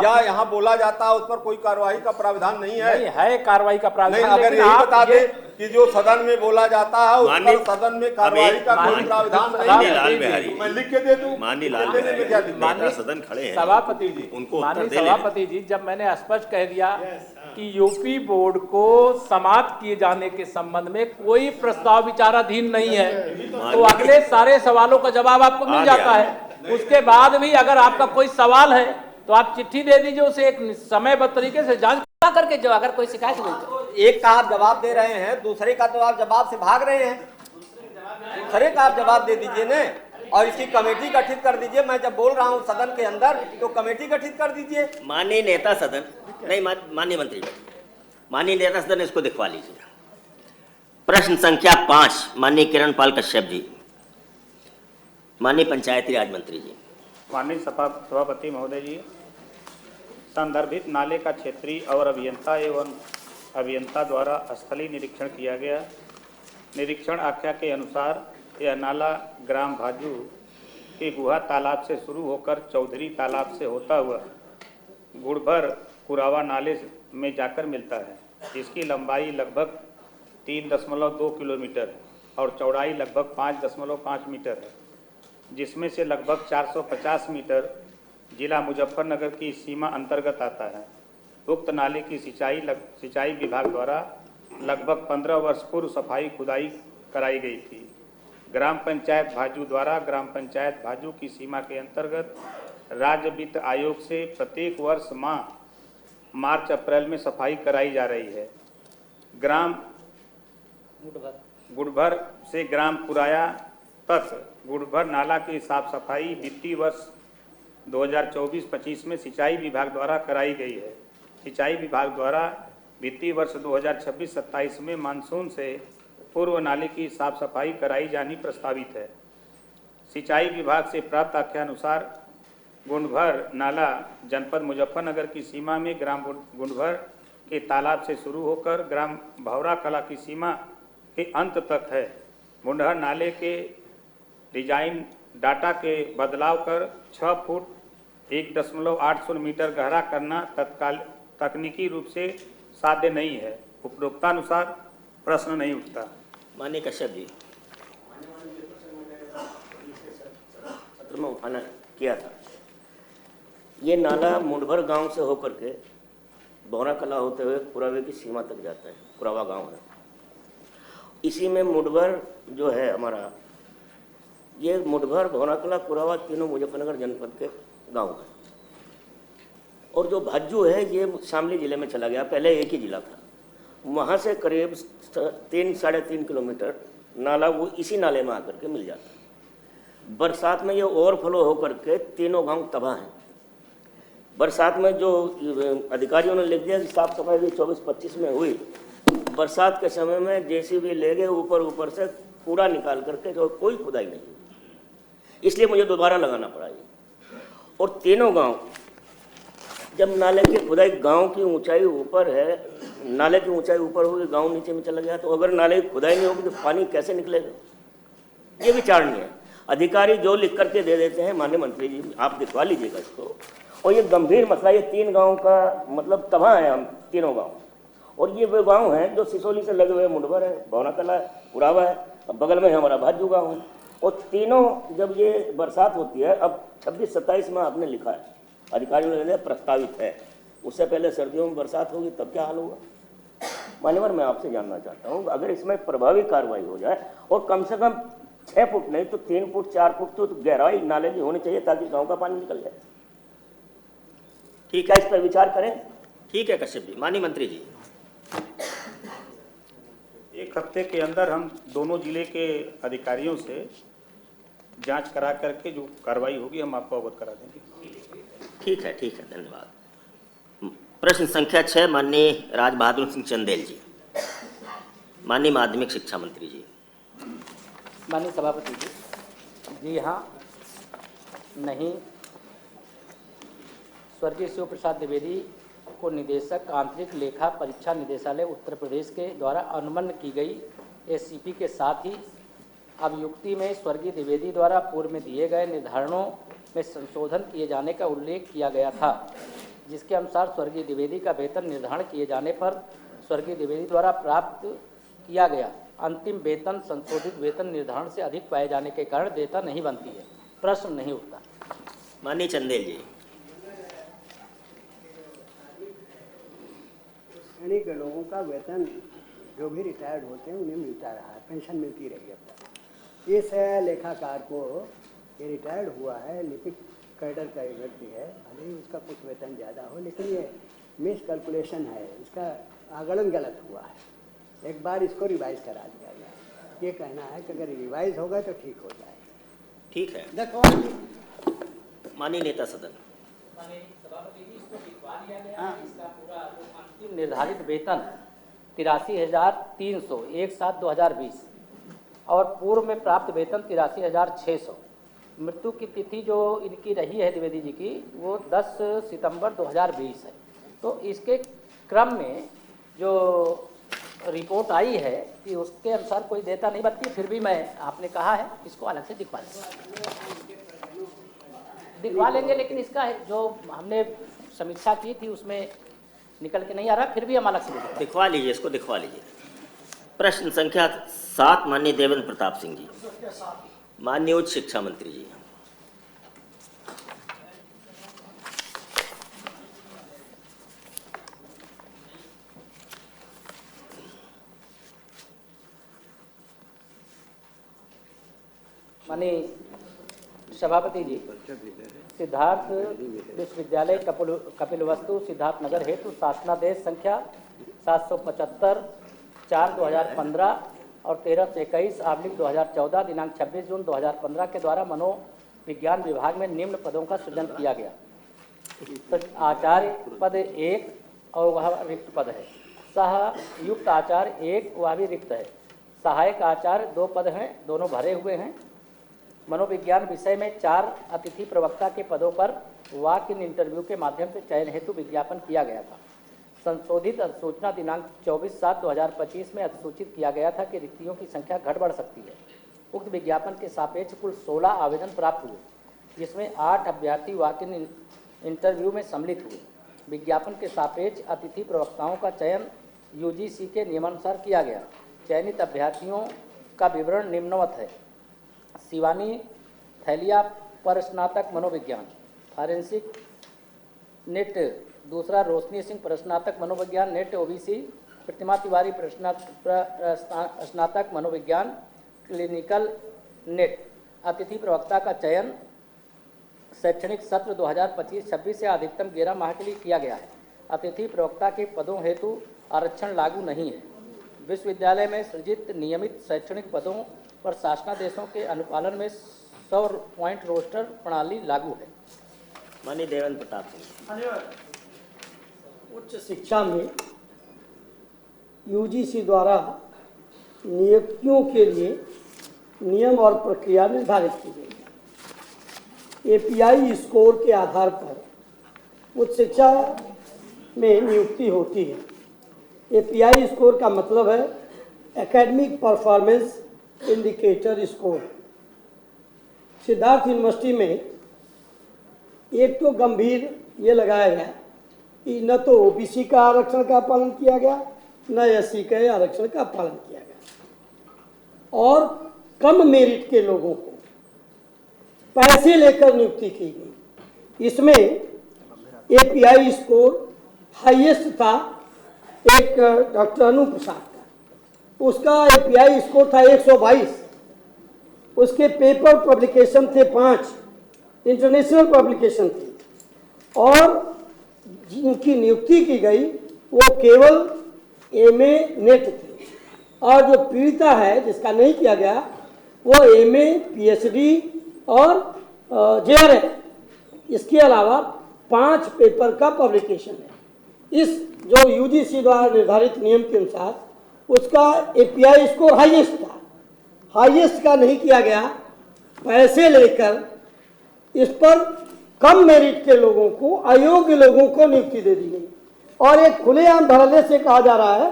या यहाँ बोला जाता है उस पर कोई कार्रवाई का प्रावधान नहीं है? नहीं है कार्रवाई का प्रावधान। नहीं, अगर यही बता दे कि जो सदन में बोला जाता है उस पर सदन में कार्रवाई का कोई प्रावधान नहीं है, मैं लिख के दे दूं। माननीय लाल बिहारी सदन खड़े हैं, सभापति जी, उनको माननीय सभापति जी, जब मैंने स्पष्ट कह दिया कि यूपी बोर्ड को समाप्त किए जाने के संबंध में कोई प्रस्ताव विचाराधीन नहीं है, तो अगले सारे सवालों का जवाब आपको मिल जाता है। उसके बाद भी अगर आपका कोई सवाल है तो आप चिट्ठी दे दीजिए, उसे एक समयबद्ध तरीके से जांच करके जो अगर कोई शिकायत हुई तो एक का आप जवाब दे रहे हैं, दूसरे का तो आप जवाब से भाग रहे हैं। दूसरे का आप जवाब दे दीजिए न, और इसकी कमेटी गठित कर दीजिए। मैं जब बोल रहा हूं सदन के अंदर तो कमेटी गठित कर दीजिए। माननीय नेता सदन, नहीं माननीय मंत्री, माननीय नेता सदन इसको दिखवा लीजिए। प्रश्न संख्या 5, माननीय किरण पाल कश्यप जी। माननीय पंचायती राज मंत्री जी। माननीय सभापति महोदय जी, संदर्भित नाले का क्षेत्रीय और अभियंता द्वारा स्थलीय निरीक्षण किया गया। निरीक्षण आख्या के अनुसार यह नाला ग्राम भाजू के गुहा तालाब से शुरू होकर चौधरी तालाब से होता हुआ गुड़भर कुरावा नाले में जाकर मिलता है, जिसकी लंबाई लगभग 3.2 किलोमीटर है और चौड़ाई लगभग 5.5 मीटर है, जिसमें से लगभग 450 मीटर जिला मुजफ्फरनगर की सीमा अंतर्गत आता है। उक्त नाले की सिंचाई विभाग द्वारा लगभग 15 वर्ष पूर्व सफाई खुदाई कराई गई थी। ग्राम पंचायत भाजू द्वारा ग्राम पंचायत भाजू की सीमा के अंतर्गत राज्य वित्त आयोग से प्रत्येक वर्ष मार्च अप्रैल में सफाई कराई जा रही है। ग्राम गुड़भर से ग्राम कुराया तक गुड़भर नाला की साफ सफाई वित्तीय वर्ष 2024-25 में सिंचाई विभाग द्वारा कराई गई है। सिंचाई विभाग द्वारा वित्तीय वर्ष 2026-27 में मानसून से पूर्व नाले की साफ सफाई कराई जानी प्रस्तावित है। सिंचाई विभाग से प्राप्त आख्यानुसार गुंडभर नाला जनपद मुजफ्फरनगर की सीमा में ग्राम गुंडभर के तालाब से शुरू होकर ग्राम भौरा कला की सीमा के अंत तक है। गुंडभर नाले के डिजाइन डाटा के बदलाव कर 6 फुट 1.80 मीटर गहरा करना तकनीकी रूप से साध्य नहीं है। उपरोक्तानुसार प्रश्न नहीं उठता। माननीय कश्यप जी, सत्र में उठाना किया था। ये नाला मुंडभर गांव से होकर के बौरा कला होते हुए कुरावे की सीमा तक जाता है। कुरावा गांव है, इसी में मुंडभर जो है हमारा, ये मुंडभर भौरा कला कुरावा तीनों मुजफ्फरनगर जनपद के गांव है। और जो भाजू है ये शामली जिले में चला गया, पहले एक ही जिला था। वहाँ से करीब 3-3.5 किलोमीटर नाला वो इसी नाले में आकर के मिल जाता है। बरसात में ये ओवरफ्लो होकर के तीनों गांव तबाह हैं। बरसात में जो अधिकारियों ने लिख दिया कि साफ सफाई भी 24-25 में हुई, बरसात के समय में जेसीबी ले गए ऊपर से कूड़ा निकाल करके, जो कोई खुदाई नहीं हुई, इसलिए मुझे दोबारा लगाना पड़ा ये। और तीनों गांव, जब नाले की खुदाई, गांव की ऊंचाई ऊपर है, नाले की ऊंचाई ऊपर होगी, गांव नीचे में चला गया, तो अगर नाले की खुदाई नहीं होगी तो पानी कैसे निकलेगा? ये विचारणीय है। अधिकारी जो लिख करके दे देते हैं, माननीय मंत्री जी आप दिखवा लीजिएगा इसको। और ये गंभीर मसला, ये 3 गाँव का मतलब तबाह है हम तीनों गाँव। और ये वो गाँव हैं जो सिसोली से लगे हुए, मुंडभर है, भौरा कला है, कुरावा है, बगल में हमारा भाजू गाँव है। और तीनों जब ये बरसात होती है, अब 26-27 में आपने लिखा है, अधिकारियों ने प्रस्तावित है, उससे पहले सर्दियों में बरसात होगी तब क्या हाल होगा? मान्यवर, मैं आपसे जानना चाहता हूँ, अगर इसमें प्रभावी कार्रवाई हो जाए और कम से कम 6 फुट नहीं तो 3 फुट 4 फुट तो गहराई नाले की होनी चाहिए ताकि गांव का पानी निकल जाए। ठीक है, इस पर विचार करें। ठीक है कश्यप जी। माननीय मंत्री जी। 1 हफ्ते के अंदर हम दोनों जिले के अधिकारियों से जांच करा करके जो कार्रवाई होगी हम आपको अवगत करा देंगे। ठीक है, धन्यवाद। प्रश्न संख्या 6 माननीय राज बहादुर सिंह चंदेल जी। माननीय माध्यमिक शिक्षा मंत्री जी। माननीय सभापति जी, जी हाँ, नहीं, स्वर्गीय शिव प्रसाद द्विवेदी को निदेशक आंतरिक लेखा परीक्षा निदेशालय उत्तर प्रदेश के द्वारा अनुमन्य की गई एससीपी के साथ ही अभियुक्ति में स्वर्गीय द्विवेदी द्वारा पूर्व में दिए गए निर्धारणों में संशोधन किए जाने का उल्लेख किया गया था, जिसके अनुसार स्वर्गीय द्विवेदी का वेतन निर्धारण किए जाने पर स्वर्गीय द्विवेदी द्वारा प्राप्त किया गया अंतिम वेतन संशोधित वेतन निर्धारण से अधिक पाए जाने के कारण देयता नहीं बनती है, प्रश्न नहीं उठता। माननीय चंदेल जी। श्रेणी के लोगों का वेतन जो भी रिटायर्ड होते हैं उन्हें मिलता रहा है, पेंशन मिलती रही है। इस लेखाकार को ये रिटायर्ड हुआ है, लिपिक कैडर का एक व्यक्ति है, भले ही उसका कुछ वेतन ज़्यादा हो, लेकिन ये मिस कैलकुलेशन है, इसका आगणन गलत हुआ है। एक बार इसको रिवाइज करा दिया जाए, ये कहना है कि अगर रिवाइज होगा तो ठीक हो जाए। ठीक है। माननीय नेता सदन। अंतिम निर्धारित वेतन 83,300 1/7/2020 और पूर्व में प्राप्त वेतन 83,600। मृत्यु की तिथि जो इनकी रही है द्विवेदी जी की वो 10 सितंबर 2020 है। तो इसके क्रम में जो रिपोर्ट आई है कि उसके अनुसार कोई देयता नहीं बनती, फिर भी मैं आपने कहा है इसको अलग से दिखवा लेंगे, लेकिन इसका जो हमने समीक्षा की थी उसमें निकल के नहीं आ रहा, फिर भी हम अलग से दिखवा लीजिए, इसको दिखवा लीजिए। प्रश्न संख्या 7 माननीय देवेंद्र प्रताप सिंह जी। माननीय उच्च शिक्षा मंत्री जी। माननीय सभापति जी, सिद्धार्थ विश्वविद्यालय कपिलवस्तु सिद्धार्थनगर हेतु शासनादेश संख्या 775/4/2015 और 1321/2014 दिनांक 26 जून 2015 के द्वारा मनोविज्ञान विभाग में निम्न पदों का सृजन किया गया। आचार्य पद 1 और वह रिक्त पद है। सहयुक्त आचार्य 1 वह भी रिक्त है। सहायक आचार्य 2 पद हैं, दोनों भरे हुए हैं। मनोविज्ञान विषय में 4 अतिथि प्रवक्ता के पदों पर वॉक इन इंटरव्यू के माध्यम से चयन हेतु विज्ञापन किया गया था। संशोधित अधिसूचना दिनांक 24/7/2025 में अधिसूचित किया गया था कि रिक्तियों की संख्या घट बढ़ सकती है। उक्त विज्ञापन के सापेक्ष कुल 16 आवेदन प्राप्त हुए, जिसमें 8 अभ्यर्थी वॉक इन इंटरव्यू में सम्मिलित हुए। विज्ञापन के सापेक्ष अतिथि प्रवक्ताओं का चयन यूजीसी के नियमानुसार किया गया। चयनित अभ्यर्थियों का विवरण निम्नवत है। शिवानी थैलिया पर स्नातक मनोविज्ञान फॉरेंसिक नेट। दूसरा रोशनी सिंह पर स्नातक मनोविज्ञान नेट ओबीसी। प्रतिमा तिवारी पर स्नातक मनोविज्ञान क्लिनिकल नेट। अतिथि प्रवक्ता का चयन शैक्षणिक सत्र 2025-26 से अधिकतम 11 माह के लिए किया गया है। अतिथि प्रवक्ता के पदों हेतु आरक्षण लागू नहीं है। विश्वविद्यालय में सृजित नियमित शैक्षणिक पदों पर शासनादेशों के अनुपालन में 100 पॉइंट रोस्टर प्रणाली लागू है। माननीय देवेंद्र प्रताप सिंह। उच्च शिक्षा में यूजीसी द्वारा नियुक्तियों के लिए नियम और प्रक्रिया निर्धारित की गई है। एपीआई स्कोर के आधार पर उच्च शिक्षा में नियुक्ति होती है। एपीआई स्कोर का मतलब है academic performance indicator score. Siddharth university में एक तो गंभीर ये लगाया गया कि न तो ओबीसी का आरक्षण का पालन किया गया, न एससी के आरक्षण का पालन किया गया, और कम मेरिट के लोगों को पैसे लेकर नियुक्ति की गई। इसमें एपीआई स्कोर हाईएस्ट था एक डॉक्टर अनु प्रसाद का, उसका एपीआई स्कोर था 122, उसके पेपर पब्लिकेशन थे 5, इंटरनेशनल पब्लिकेशन थी, और जिनकी नियुक्ति की गई वो केवल एमए नेट थी, और जो पीड़िता है जिसका नहीं किया गया वो एमए पीएचडी और जेआरएफ, इसके अलावा 5 पेपर का पब्लिकेशन है। इस जो यूजीसी द्वारा निर्धारित नियम के अनुसार उसका एपीआई स्कोर हाईएस्ट था, हाईएस्ट का नहीं किया गया, पैसे लेकर इस पर कम मेरिट के लोगों को, अयोग्य लोगों को नियुक्ति दे दी गई, और एक खुलेआम धड़ल्ले से कहा जा रहा है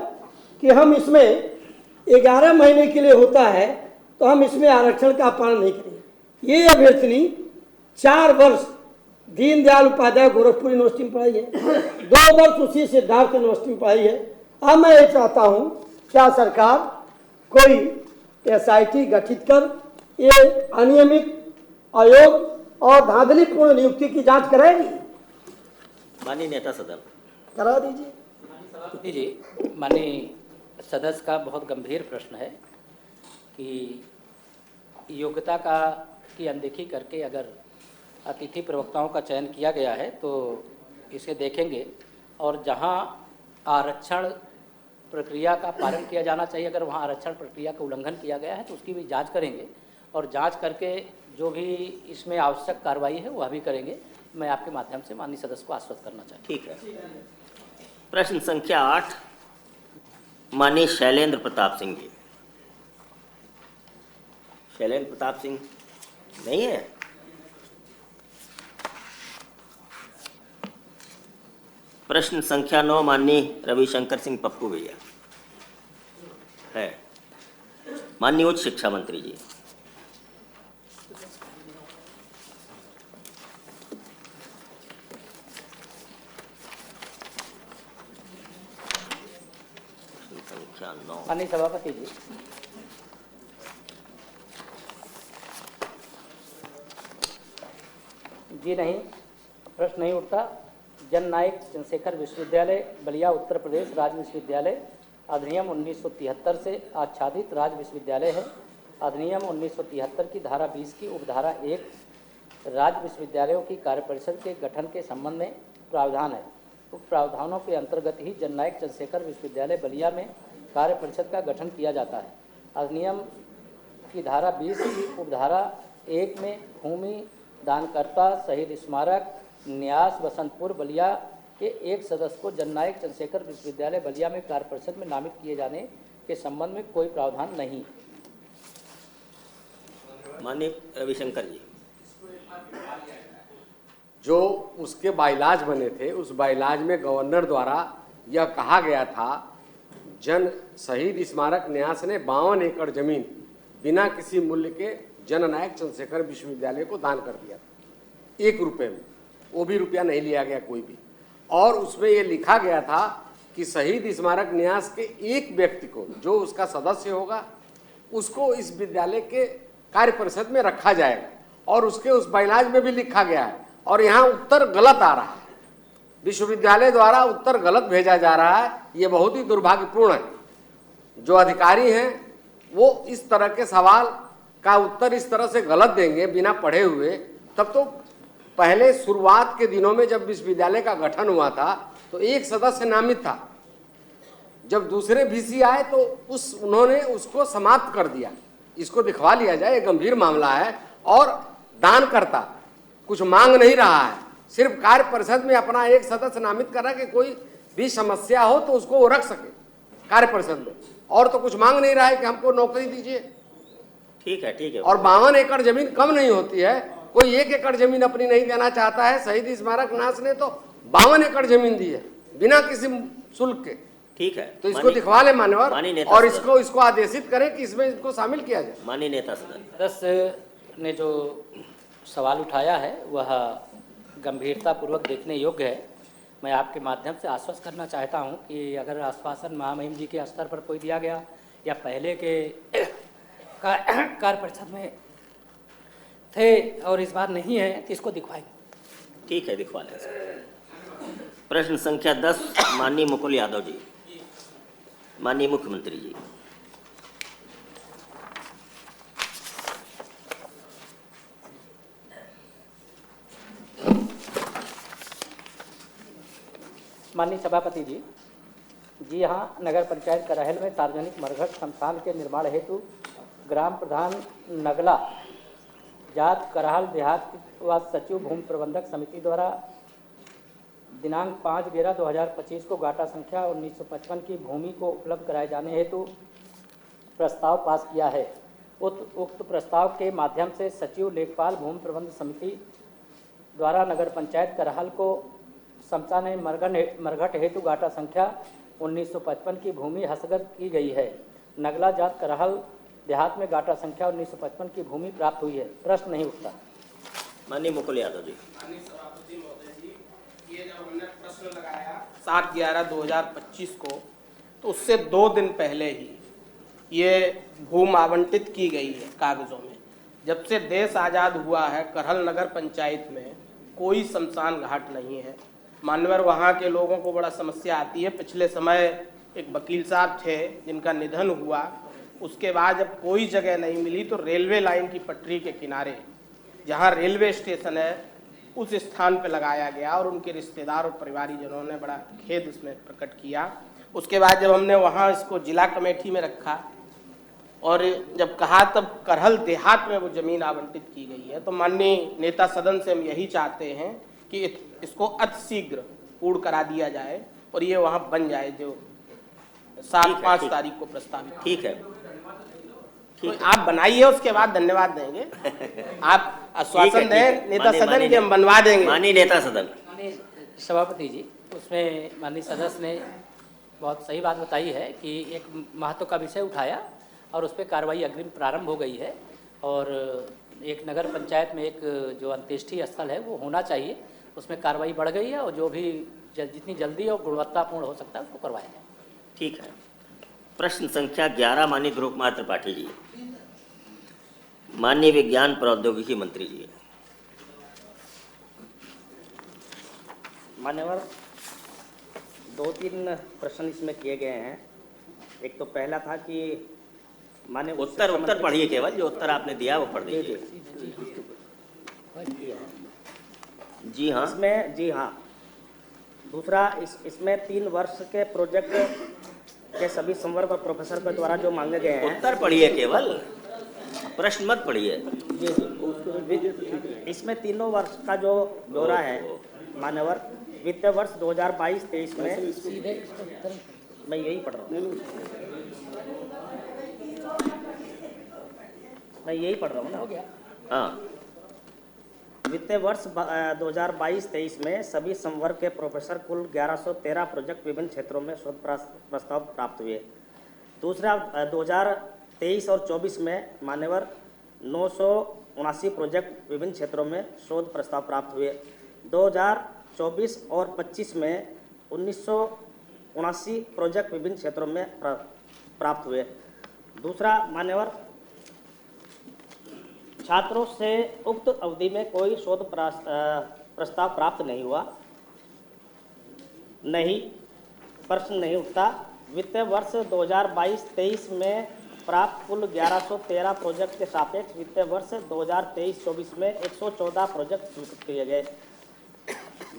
कि हम इसमें 11 महीने के लिए होता है तो हम इसमें आरक्षण का पालन नहीं करेंगे। ये अभ्यर्थनी 4 वर्ष दीनदयाल उपाध्याय गोरखपुर यूनिवर्सिटी में पढ़ाई है, 2 वर्ष उसी सिद्धार्थ यूनिवर्सिटी में पढ़ाई है। अब मैं ये चाहता हूँ क्या सरकार कोई एसआईटी गठित कर ये अनियमित, अयोग्य और धांधलीपूर्ण नियुक्ति की जांच कराएगी? माननीय नेता सदन करा दीजिए। जी, माननीय सदस्य का बहुत गंभीर प्रश्न है कि योग्यता की अनदेखी करके अगर अतिथि प्रवक्ताओं का चयन किया गया है तो इसे देखेंगे, और जहां आरक्षण प्रक्रिया का पालन किया जाना चाहिए, अगर वहां आरक्षण प्रक्रिया का उल्लंघन किया गया है तो उसकी भी जांच करेंगे, और जांच करके जो भी इसमें आवश्यक कार्रवाई है वह भी करेंगे। मैं आपके माध्यम से माननीय सदस्य को आश्वस्त करना चाहता हूँ। ठीक है। प्रश्न संख्या 8 माननीय शैलेंद्र प्रताप सिंह जी। शैलेंद्र प्रताप सिंह नहीं है? प्रश्न संख्या 9 माननीय रविशंकर सिंह पप्पू भैया है। माननीय उच्च शिक्षा मंत्री जी। संख्या 9 माननीय सभापति जी, जी नहीं, प्रश्न नहीं उठता। जननायक चंद्रशेखर विश्वविद्यालय बलिया उत्तर प्रदेश राज्य विश्वविद्यालय अधिनियम 1973 से आच्छादित राज्य विश्वविद्यालय है। अधिनियम 1973 की धारा 20 की उपधारा 1 राज्य विश्वविद्यालयों की कार्यपरिषद के गठन के संबंध में प्रावधान है। उक्त प्रावधानों के अंतर्गत ही जननायक चंद्रशेखर विश्वविद्यालय बलिया में कार्यपरिषद का गठन किया जाता है। अधिनियम की धारा 20 की उपधारा 1 में भूमि दानकर्ता शहीद स्मारक न्यास बसंतपुर बलिया के एक सदस्य को जननायक चंद्रशेखर विश्वविद्यालय बलिया में कार्यपरिषद में नामित किए जाने के संबंध में कोई प्रावधान नहीं। माननीय रविशंकर जी। जो उसके बाइलाज बने थे उस बाइलाज में गवर्नर द्वारा यह कहा गया था, जन शहीद स्मारक न्यास ने 52 एकड़ जमीन बिना किसी मूल्य के जननायक चंद्रशेखर विश्वविद्यालय को दान कर दिया था, 1 रुपये में, वो भी रुपया नहीं लिया गया कोई भी। और उसमें ये लिखा गया था कि शहीद स्मारक न्यास के एक व्यक्ति को, जो उसका सदस्य होगा, उसको इस विद्यालय के कार्य परिषद में रखा जाएगा, और उसके उस बाइलाज में भी लिखा गया है। और यहाँ उत्तर गलत आ रहा है, विश्वविद्यालय द्वारा उत्तर गलत भेजा जा रहा है। ये बहुत ही दुर्भाग्यपूर्ण है। जो अधिकारी हैं वो इस तरह के सवाल का उत्तर इस तरह से गलत देंगे बिना पढ़े हुए। तब तो पहले शुरुआत के दिनों में जब विश्वविद्यालय का गठन हुआ था तो एक सदस्य नामित था, जब दूसरे वीसी आए तो उन्होंने उसको समाप्त कर दिया। इसको दिखवा लिया जाए, ये गंभीर मामला है। और दानकर्ता कुछ मांग नहीं रहा है, सिर्फ कार्य परिषद में अपना एक सदस्य नामित कर रहा है कि कोई भी समस्या हो तो उसको वो रख सके कार्य परिषद में, और तो कुछ मांग नहीं रहा है कि हमको नौकरी दीजिए। ठीक है, ठीक है। और 52 एकड़ जमीन कम नहीं होती है, कोई 1 एकड़ जमीन अपनी नहीं देना चाहता है। शहीद स्मारक न्यास ने तो 52 एकड़ जमीन दी है बिना किसी शुल्क के। ठीक है, तो इसको दिखवा ले मान्यवर, और इसको आदेशित करें कि इसमें इसको शामिल किया जाए। माननीय नेता सदन। सदस्य ने जो सवाल उठाया है वह गंभीरतापूर्वक देखने योग्य है। मैं आपके माध्यम से आश्वस्त करना चाहता हूं कि अगर आश्वासन महामहिम जी के स्तर पर कोई दिया गया या पहले के कार्य परिषद में थे और इस बार नहीं है, तो इसको दिखवाएंगे। ठीक है, दिखवा लें। प्रश्न संख्या 10 माननीय मुकुल यादव जी। माननीय मुख्यमंत्री जी। माननीय सभापति जी, यहाँ नगर पंचायत करहल में सार्वजनिक मरघट शमशान के निर्माण हेतु ग्राम प्रधान नगला जात करहल देहात व सचिव भूमि प्रबंधक समिति द्वारा दिनांक 5/11/2025 को गाटा संख्या 1955 की भूमि को उपलब्ध कराए जाने हेतु प्रस्ताव पास किया है। उक्त प्रस्ताव के माध्यम से सचिव लेखपाल भूमि प्रबंध समिति द्वारा नगर पंचायत करहल को शमशान मरघट हेतु गाटा संख्या 1955 की भूमि हस्तगत की गई है। नगला जात करहल देहात में गाटा संख्या 1955 की भूमि प्राप्त हुई है। प्रश्न नहीं उठता। माननीय मुकुल यादव जी। ये जब हमने प्रश्न लगाया 7/11/2025 को, तो उससे 2 दिन पहले ही ये भूमि आवंटित की गई है कागजों में। जब से देश आज़ाद हुआ है करहल नगर पंचायत में कोई शमशान घाट नहीं है। मान्यवर वहाँ के लोगों को बड़ा समस्या आती है। पिछले समय एक वकील साहब थे जिनका निधन हुआ, उसके बाद जब कोई जगह नहीं मिली तो रेलवे लाइन की पटरी के किनारे जहाँ रेलवे स्टेशन है उस स्थान पर लगाया गया और उनके रिश्तेदार और परिवारीजनों ने बड़ा खेद इसमें प्रकट किया। उसके बाद जब हमने वहाँ इसको जिला कमेटी में रखा और जब कहा तब करहल देहात में वो ज़मीन आवंटित की गई है, तो माननीय नेता सदन से हम यही चाहते हैं कि इसको अतिशीघ्र पूर्ण करा दिया जाए और ये वहाँ बन जाए जो 7-5 तारीख को प्रस्तावित। ठीक है, तो आप बनाइए, उसके बाद धन्यवाद देंगे। आप आश्वासन दें नेता सदन कि हम बनवा देंगे। माननीय नेता सदन। माननीय सभापति जी, उसमें माननीय सदस्य ने बहुत सही बात बताई है कि एक महत्व का विषय उठाया और उस पर कार्रवाई अग्रिम प्रारंभ हो गई है और एक नगर पंचायत में एक जो अंत्येष्टि स्थल है वो होना चाहिए, उसमें कार्रवाई बढ़ गई है और जो भी जितनी जल्दी और गुणवत्तापूर्ण हो सकता है उसको करवाया जाए। ठीक है। प्रश्न संख्या 11 माननीय ध्रुव कुमार त्रिपाठी जी। माननीय विज्ञान प्रौद्योगिकी मंत्री जी। मान्यवर, 2-3 प्रश्न इसमें किए गए हैं। एक तो पहला था कि मान्य उत्तर पढ़िए, केवल जो उत्तर आपने दिया वो पढ़ दीजिए। जी हाँ। इसमें जी हाँ। दूसरा इसमें 3 वर्ष के प्रोजेक्ट के सभी संवर्ग और प्रोफेसर के द्वारा जो मांगे गए हैं। उत्तर पढ़िए, केवल प्रश्न मत पढ़िए। इसमें 3 वर्ष का जो ब्यौरा है मान्यवर, वित्तीय वर्ष 2022-23 में मैं यही पढ़ रहा हूँ, मैं यही पढ़ रहा हूँ ना। हाँ। वित्तीय वर्ष 2022-23 में सभी संवर्ग के प्रोफेसर कुल 1113 प्रोजेक्ट विभिन्न क्षेत्रों में शोध प्रस्ताव प्राप्त हुए। दूसरा 2023 और 24 में मान्यवर 979 प्रोजेक्ट विभिन्न क्षेत्रों में शोध प्रस्ताव प्राप्त हुए। 2024 और 25 में 1979 प्रोजेक्ट विभिन्न क्षेत्रों में प्राप्त हुए। दूसरा मान्यवर, छात्रों से उक्त अवधि में कोई शोध प्रस्ताव प्राप्त नहीं हुआ। नहीं, प्रश्न नहीं उठता। वित्तीय वर्ष 2022-23 में प्राप्त कुल 1113 प्रोजेक्ट के सापेक्ष वित्तीय वर्ष 2023-24 में 114 प्रोजेक्ट स्वीकृत किए गए,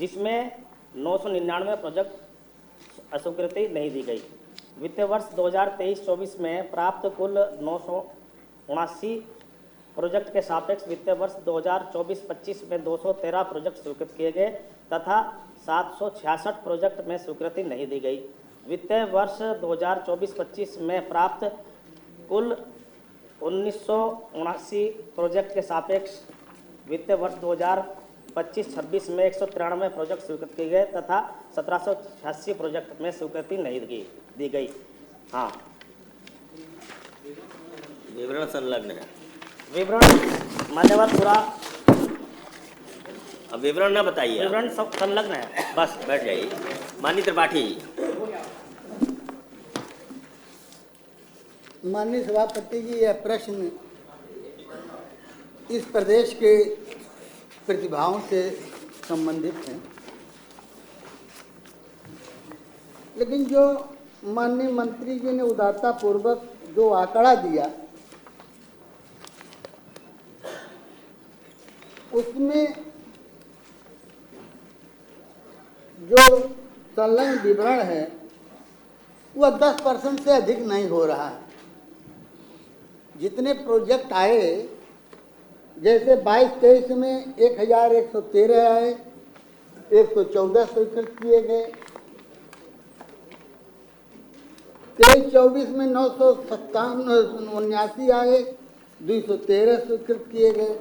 जिसमें 999 प्रोजेक्ट अस्वीकृति नहीं दी गई। वित्तीय वर्ष 2023-24 में प्राप्त कुल 979 प्रोजेक्ट के सापेक्ष वित्तीय वर्ष 2024-25 में 213 प्रोजेक्ट स्वीकृत किए गए तथा 766 प्रोजेक्ट में स्वीकृति नहीं दी गई। वित्तीय वर्ष 2024-25 में प्राप्त कुल 1979 प्रोजेक्ट के सापेक्ष वित्तीय वर्ष 2025-26 में 193 प्रोजेक्ट स्वीकृत किए गए तथा 1786 प्रोजेक्ट में स्वीकृति नहीं दी गई। हाँ, विवरण संलग्न है। विवरण मान्यवर पूरा। अब विवरण ना बताइए, विवरण सब संलग्न है। बस बैठ जाइए। माननीय त्रिपाठी जी। माननीय सभापति जी, यह प्रश्न इस प्रदेश के प्रतिभाओं से संबंधित है, लेकिन जो माननीय मंत्री जी ने उदारता पूर्वक जो आंकड़ा दिया, उसमें जो संलग्न विवरण है वह 10% से अधिक नहीं हो रहा है। जितने प्रोजेक्ट आए, जैसे 22-23 में 1113 आए, 114 स्वीकृत किए गए, 23-24 में 979 आए, 213 स्वीकृत किए गए,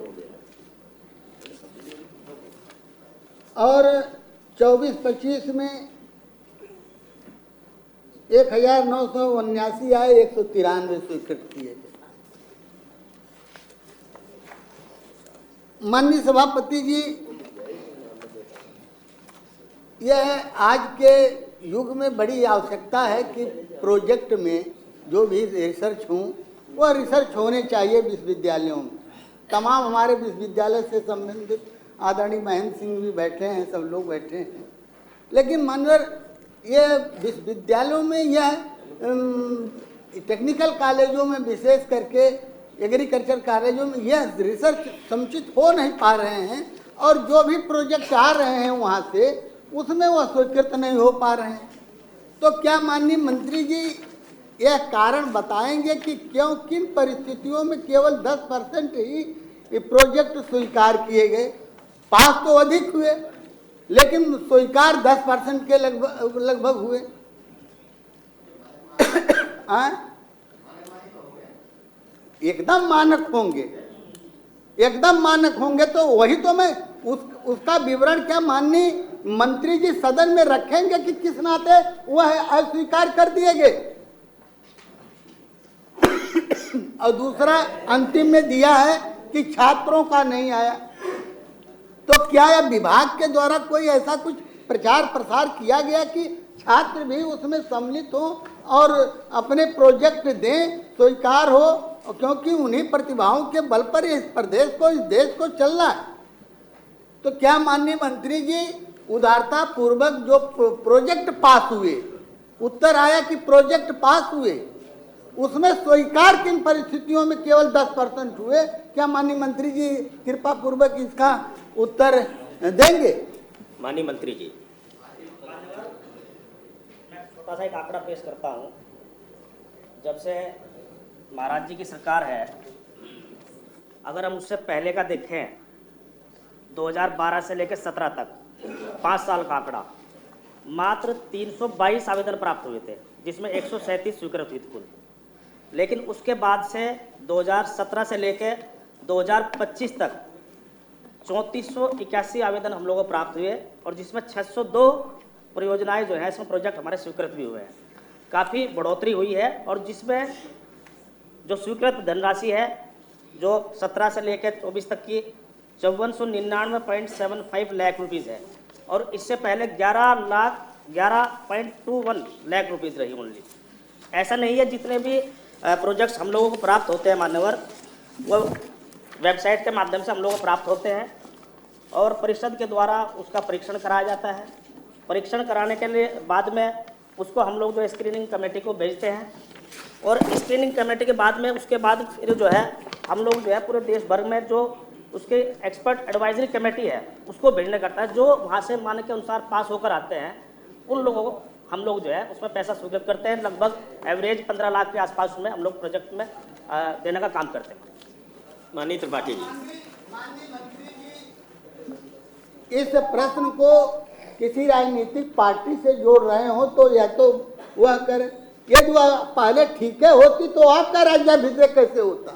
और 24-25 में 1979 आए, 193 स्वीकृत किए गए। माननीय सभापति जी, यह आज के युग में बड़ी आवश्यकता है कि प्रोजेक्ट में जो भी रिसर्च हो वह रिसर्च होने चाहिए विश्वविद्यालयों में। तमाम हमारे विश्वविद्यालय से संबंधित आदरणीय महेंद्र सिंह भी बैठे हैं, सब लोग बैठे हैं, लेकिन माननीय ये विश्वविद्यालयों में यह टेक्निकल कॉलेजों में विशेष करके एग्रीकल्चर कॉलेजों में यह रिसर्च समुचित हो नहीं पा रहे हैं, और जो भी प्रोजेक्ट आ रहे हैं वहाँ से उसमें वह स्वीकृत नहीं हो पा रहे हैं। तो क्या माननीय मंत्री जी यह कारण बताएंगे कि क्यों, किन परिस्थितियों में केवल 10% ही प्रोजेक्ट स्वीकार किए गए? पास तो अधिक हुए, लेकिन स्वीकार 10% के लगभग हुए। एकदम मानक होंगे, एकदम मानक होंगे तो वही तो मैं उसका विवरण क्या माननीय मंत्री जी सदन में रखेंगे कि किस नाते वह अस्वीकार कर दिए गए। और दूसरा अंतिम में दिया है कि छात्रों का नहीं आया, तो क्या यह विभाग के द्वारा कोई ऐसा कुछ प्रचार प्रसार किया गया कि छात्र भी उसमें सम्मिलित हो और अपने प्रोजेक्ट दें, स्वीकार हो, क्योंकि उन्हीं प्रतिभाओं के बल पर इस प्रदेश को, इस देश को चलना है। तो क्या माननीय मंत्री जी उदारता पूर्वक जो प्रोजेक्ट पास हुए, उत्तर आया कि प्रोजेक्ट पास हुए, उसमें स्वीकार किन परिस्थितियों में केवल 10% हुए? क्या माननीय मंत्री जी कृपा पूर्वक इसका उत्तर देंगे? माननीय मंत्री जी, मैं छोटा सा एक आंकड़ा पेश करता हूँ। जब से महाराज जी की सरकार है, अगर हम उससे पहले का देखें 2012 से लेकर 17 तक 5 साल का आंकड़ा, मात्र 322 आवेदन प्राप्त हुए थे, जिसमें 137 स्वीकृत हुई थी कुल। लेकिन उसके बाद से 2017 से लेकर 2025 तक 3481 आवेदन हम लोगों को प्राप्त हुए, और जिसमें 602 परियोजनाएं जो है, इसमें प्रोजेक्ट हमारे स्वीकृत भी हुए हैं। काफ़ी बढ़ोतरी हुई है, और जिसमें जो स्वीकृत धनराशि है जो 17 से लेकर 24 तक की 5499.75 लाख रुपीज़ है, और इससे पहले 11,21 लाख रुपीज़ रही ओनली। ऐसा नहीं है, जितने भी प्रोजेक्ट्स हम लोगों को प्राप्त होते हैं मान्यवर, वो वेबसाइट के माध्यम से हम लोगों को प्राप्त होते हैं, और परिषद के द्वारा उसका परीक्षण कराया जाता है। परीक्षण कराने के लिए बाद में उसको हम लोग जो स्क्रीनिंग कमेटी को भेजते हैं, और स्क्रीनिंग कमेटी के बाद में उसके बाद फिर जो है हम लोग जो है पूरे देश भर में जो उसके एक्सपर्ट एडवाइजरी कमेटी है उसको भेजने करता है। जो वहाँ से मानक के अनुसार पास होकर आते हैं उन लोगों को हम लोग जो है उसमें पैसा स्वीकृत करते हैं। लगभग एवरेज 15 लाख के आसपास में हम लोग प्रोजेक्ट में देने का काम करते हैं। माननीय त्रिपाठी जी, इस प्रश्न को किसी राजनीतिक पार्टी से जोड़ रहे हो तो या तो वह करे, यदि वह पहले ठीक है होती तो आपका राज्याभिषेक कैसे होता?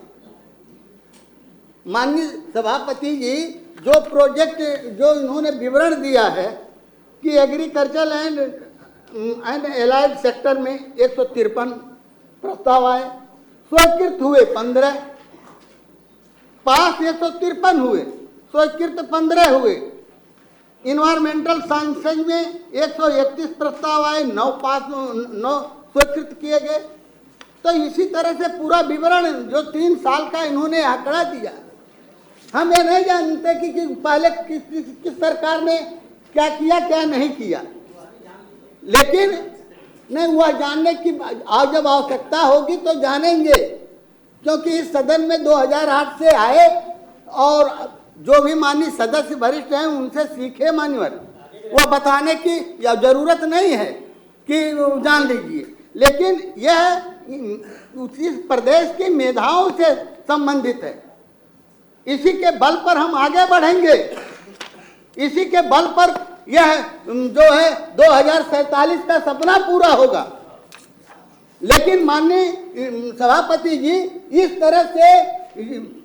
माननीय सभापति जी, जो प्रोजेक्ट जो इन्होंने विवरण दिया है कि एग्रीकल्चर एंड एलाइड सेक्टर में 153 प्रस्ताव आए, स्वीकृत हुए 15, पास 153 हुए, स्वीकृत 15 हुए। इन्वायरमेंटल साइंसेज में 131 प्रस्ताव आए, 9 पास 9 स्वीकृत किए गए। तो इसी तरह से पूरा विवरण जो 3 साल का इन्होंने आंकड़ा दिया, हम ये नहीं जानते कि पहले किस सरकार ने क्या किया क्या नहीं किया, लेकिन नहीं हुआ जानने की। आज जब आवश्यकता होगी तो जानेंगे, क्योंकि इस सदन में 2008 से आए और जो भी माननीय सदस्य वरिष्ठ हैं उनसे सीखे मान्यवर, वो बताने की या जरूरत नहीं है कि जान लीजिए, लेकिन यह इस प्रदेश की मेधाओं से संबंधित है। इसी के बल पर हम आगे बढ़ेंगे, इसी के बल पर यह जो है 2047 का सपना पूरा होगा। लेकिन माननीय सभापति जी, इस तरह से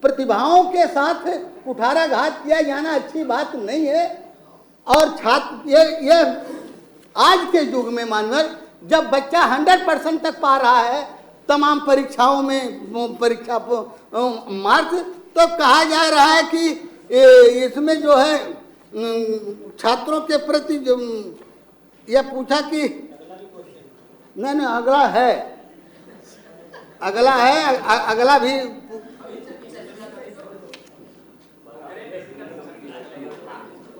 प्रतिभाओं के साथ कुठाराघात किया जाना अच्छी बात नहीं है। और छात्र ये आज के युग में मानवर, जब बच्चा 100% तक पा रहा है तमाम परीक्षाओं में परीक्षा मार्क्स, तो कहा जा रहा है कि इसमें जो है छात्रों के प्रति यह पूछा कि नहीं अगला भी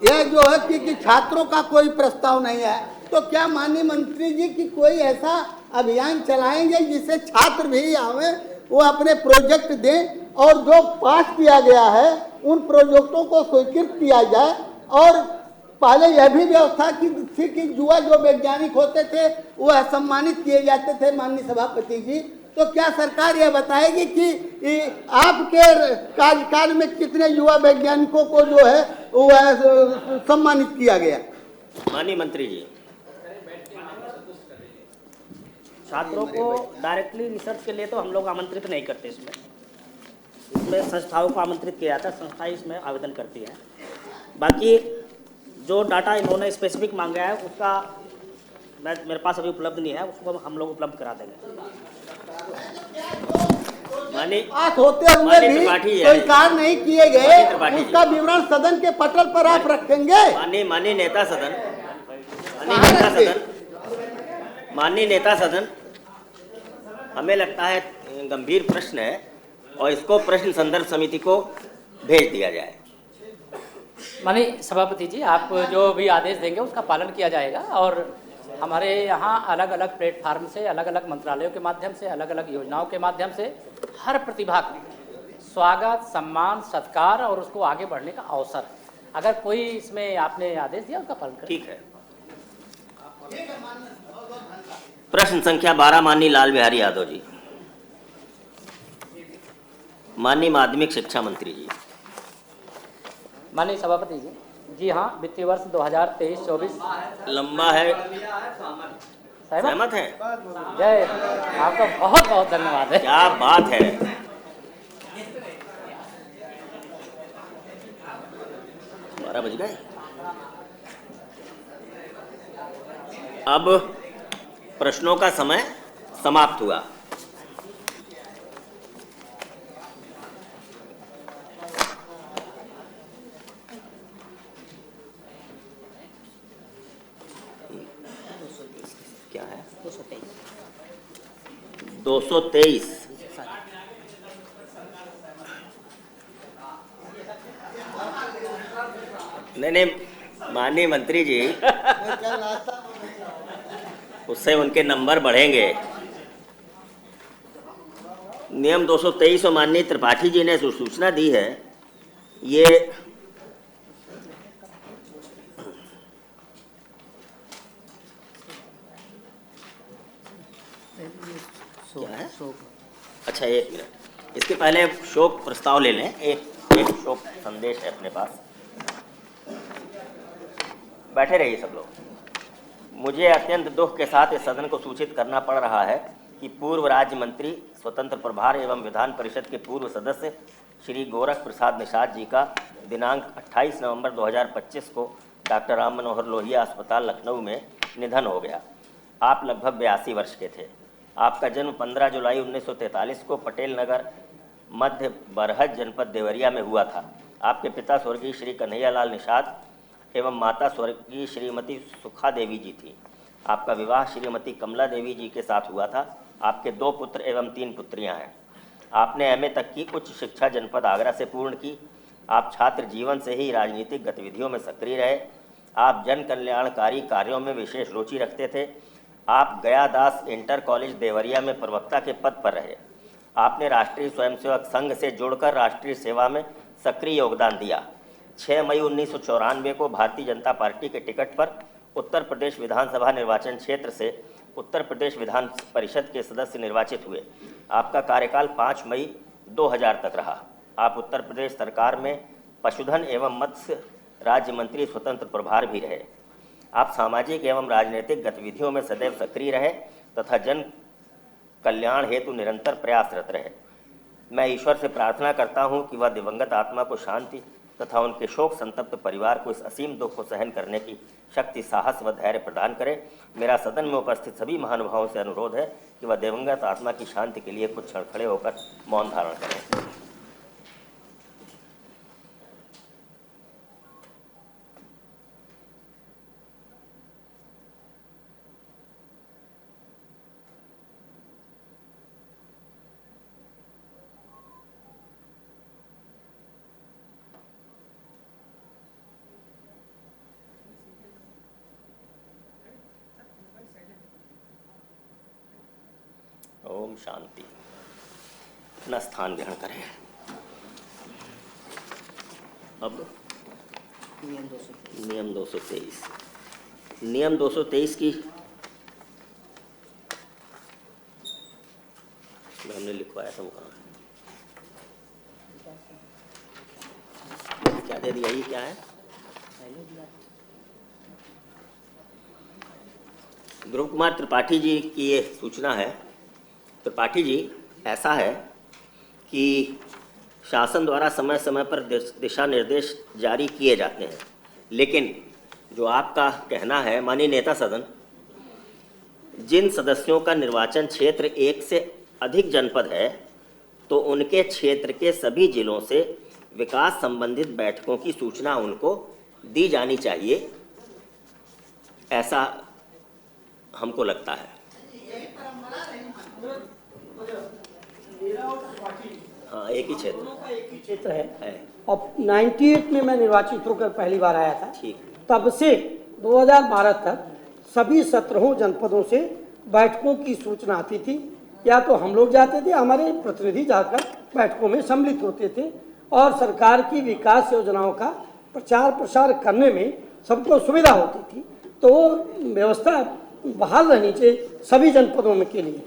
यह जो है कि छात्रों का कोई प्रस्ताव नहीं है। तो क्या माननीय मंत्री जी की कोई ऐसा अभियान चलाएंगे जिससे छात्र भी आवे, वो अपने प्रोजेक्ट दें और जो पास किया गया है उन प्रोजेक्टों को स्वीकृत किया जाए। और पहले यह भी व्यवस्था की थी कि युवा जो वैज्ञानिक होते थे वह सम्मानित किए जाते थे माननीय सभापति जी। तो क्या सरकार यह बताएगी कि आपके कार्यकाल में कितने युवा वैज्ञानिकों को जो है वह सम्मानित किया गया? माननीय मंत्री जी, छात्रों को डायरेक्टली रिसर्च के लिए तो हम लोग आमंत्रित नहीं करते। इसमें संस्थाओं को आमंत्रित किया जाता है, संस्थाएं इसमें आवेदन करती हैं। बाकी जो डाटा इन्होंने स्पेसिफिक मांगा है उसका मेरे पास अभी उपलब्ध नहीं है, उसको हम लोग उपलब्ध करा देंगे। बात होते हुए भी स्वीकार नहीं किए गए, उसका विवरण सदन के पटल पर आप रखेंगे? माननीय नेता सदन, हमें लगता है गंभीर प्रश्न है और इसको प्रश्न संदर्भ समिति को भेज दिया जाए। माननीय सभापति जी, आप जो भी आदेश देंगे उसका पालन किया जाएगा। और हमारे यहाँ अलग अलग प्लेटफार्म से, अलग अलग मंत्रालयों के माध्यम से, अलग अलग योजनाओं के माध्यम से हर प्रतिभा का स्वागत, सम्मान, सत्कार और उसको आगे बढ़ने का अवसर। अगर कोई इसमें आपने आदेश दिया उसका पालन करें। ठीक है। प्रश्न संख्या 12 माननीय लाल बिहारी यादव जी। माननीय माध्यमिक शिक्षा मंत्री जी। माननीय सभापति जी, जी हाँ, वित्तीय वर्ष 2023-24 लंबा है। सहमत है? जय, आपका बहुत बहुत धन्यवाद है। क्या बात है। 12 बज गए। अब प्रश्नों का समय समाप्त हुआ। क्या है? 223। नहीं, माननीय मंत्री जी, उससे उनके नंबर बढ़ेंगे। नियम 223 और माननीय त्रिपाठी जी ने सूचना दी है, ये क्या है? अच्छा, 1 मिनट, इसके पहले शोक प्रस्ताव ले लें। एक शोक संदेश है अपने पास। बैठे रहिए सब लोग। मुझे अत्यंत दुख के साथ इस सदन को सूचित करना पड़ रहा है कि पूर्व राज्य मंत्री, स्वतंत्र प्रभार एवं विधान परिषद के पूर्व सदस्य श्री गोरख प्रसाद निषाद जी का दिनांक 28 नवंबर 2025 को डॉक्टर राम मनोहर लोहिया अस्पताल लखनऊ में निधन हो गया। आप लगभग 82 वर्ष के थे। आपका जन्म 15 जुलाई 1943 को पटेल नगर मध्य बरहज जनपद देवरिया में हुआ था। आपके पिता स्वर्गीय श्री कन्हैयालाल निषाद एवं माता स्वर्गीय श्रीमती सुखा देवी जी थी। आपका विवाह श्रीमती कमला देवी जी के साथ हुआ था। आपके 2 पुत्र एवं 3 पुत्रियां हैं। आपने एमए तक की उच्च शिक्षा जनपद आगरा से पूर्ण की। आप छात्र जीवन से ही राजनीतिक गतिविधियों में सक्रिय रहे। आप जन कल्याणकारी कार्यों में विशेष रुचि रखते थे। आप गयादास इंटर कॉलेज देवरिया में प्रवक्ता के पद पर रहे। आपने राष्ट्रीय स्वयंसेवक संघ से जुड़कर राष्ट्रीय सेवा में सक्रिय योगदान दिया। 6 मई 1994 को भारतीय जनता पार्टी के टिकट पर उत्तर प्रदेश विधानसभा निर्वाचन क्षेत्र से उत्तर प्रदेश विधान परिषद के सदस्य निर्वाचित हुए। आपका कार्यकाल 5 मई 2000 तक रहा। आप उत्तर प्रदेश सरकार में पशुधन एवं मत्स्य राज्य मंत्री स्वतंत्र प्रभार भी रहे। आप सामाजिक एवं राजनीतिक गतिविधियों में सदैव सक्रिय रहे तथा जन कल्याण हेतु निरंतर प्रयासरत रहे। मैं ईश्वर से प्रार्थना करता हूं कि वह दिवंगत आत्मा को शांति तथा उनके शोक संतप्त परिवार को इस असीम दुख को सहन करने की शक्ति, साहस व धैर्य प्रदान करे। मेरा सदन में उपस्थित सभी महानुभावों से अनुरोध है कि वह दिवंगत आत्मा की शांति के लिए कुछ क्षण खड़े होकर मौन धारण करें। ओम शांति। अपना स्थान ग्रहण करें। अब नियम 223 नियम 223 की हमने लिखवाया था, वो कहाँ है? क्या दे दिया? ये क्या है? ध्रुव कुमार त्रिपाठी जी की ये सूचना है। त्रिपाठी जी, ऐसा है कि शासन द्वारा समय समय पर दिशा निर्देश जारी किए जाते हैं, लेकिन जो आपका कहना है माननीय नेता सदन, जिन सदस्यों का निर्वाचन क्षेत्र 1 से अधिक जनपद है तो उनके क्षेत्र के सभी जिलों से विकास संबंधित बैठकों की सूचना उनको दी जानी चाहिए, ऐसा हमको लगता है। हाँ, एक ही क्षेत्र है। अब 98 में मैं निर्वाचित होकर पहली बार आया था। ठीक। तब से 2012 तक सभी 17 जनपदों से बैठकों की सूचना आती थी। या तो हम लोग जाते थे, हमारे प्रतिनिधि जाकर बैठकों में सम्मिलित होते थे और सरकार की विकास योजनाओं का प्रचार प्रसार करने में सबको सुविधा होती थी। तो व्यवस्था बहाल रहनी चाहिए सभी जनपदों में के लिए।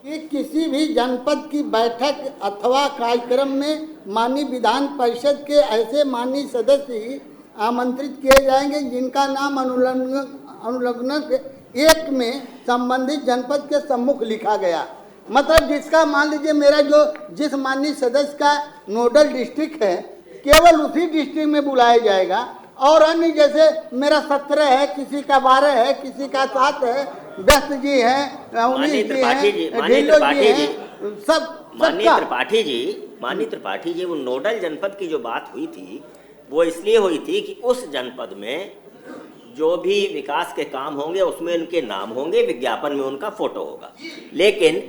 कि किसी भी जनपद की बैठक अथवा कार्यक्रम में माननीय विधान परिषद के ऐसे माननीय सदस्य ही आमंत्रित किए जाएंगे जिनका नाम अनुलग्न 1 में संबंधित जनपद के सम्मुख लिखा गया। मतलब जिसका मान लीजिए मेरा जिस माननीय सदस्य का नोडल डिस्ट्रिक्ट है केवल उसी डिस्ट्रिक्ट में बुलाया जाएगा, और अन्य जैसे मेरा 17 है, किसी का 12 है, किसी का 7 है, व्यस्त जी हैं, माननीय त्रिपाठी जी, माननीय त्रिपाठी जी, वो नोडल जनपद की जो बात हुई थी वो इसलिए हुई थी कि उस जनपद में जो भी विकास के काम होंगे उसमें उनके नाम होंगे, विज्ञापन में उनका फोटो होगा। लेकिन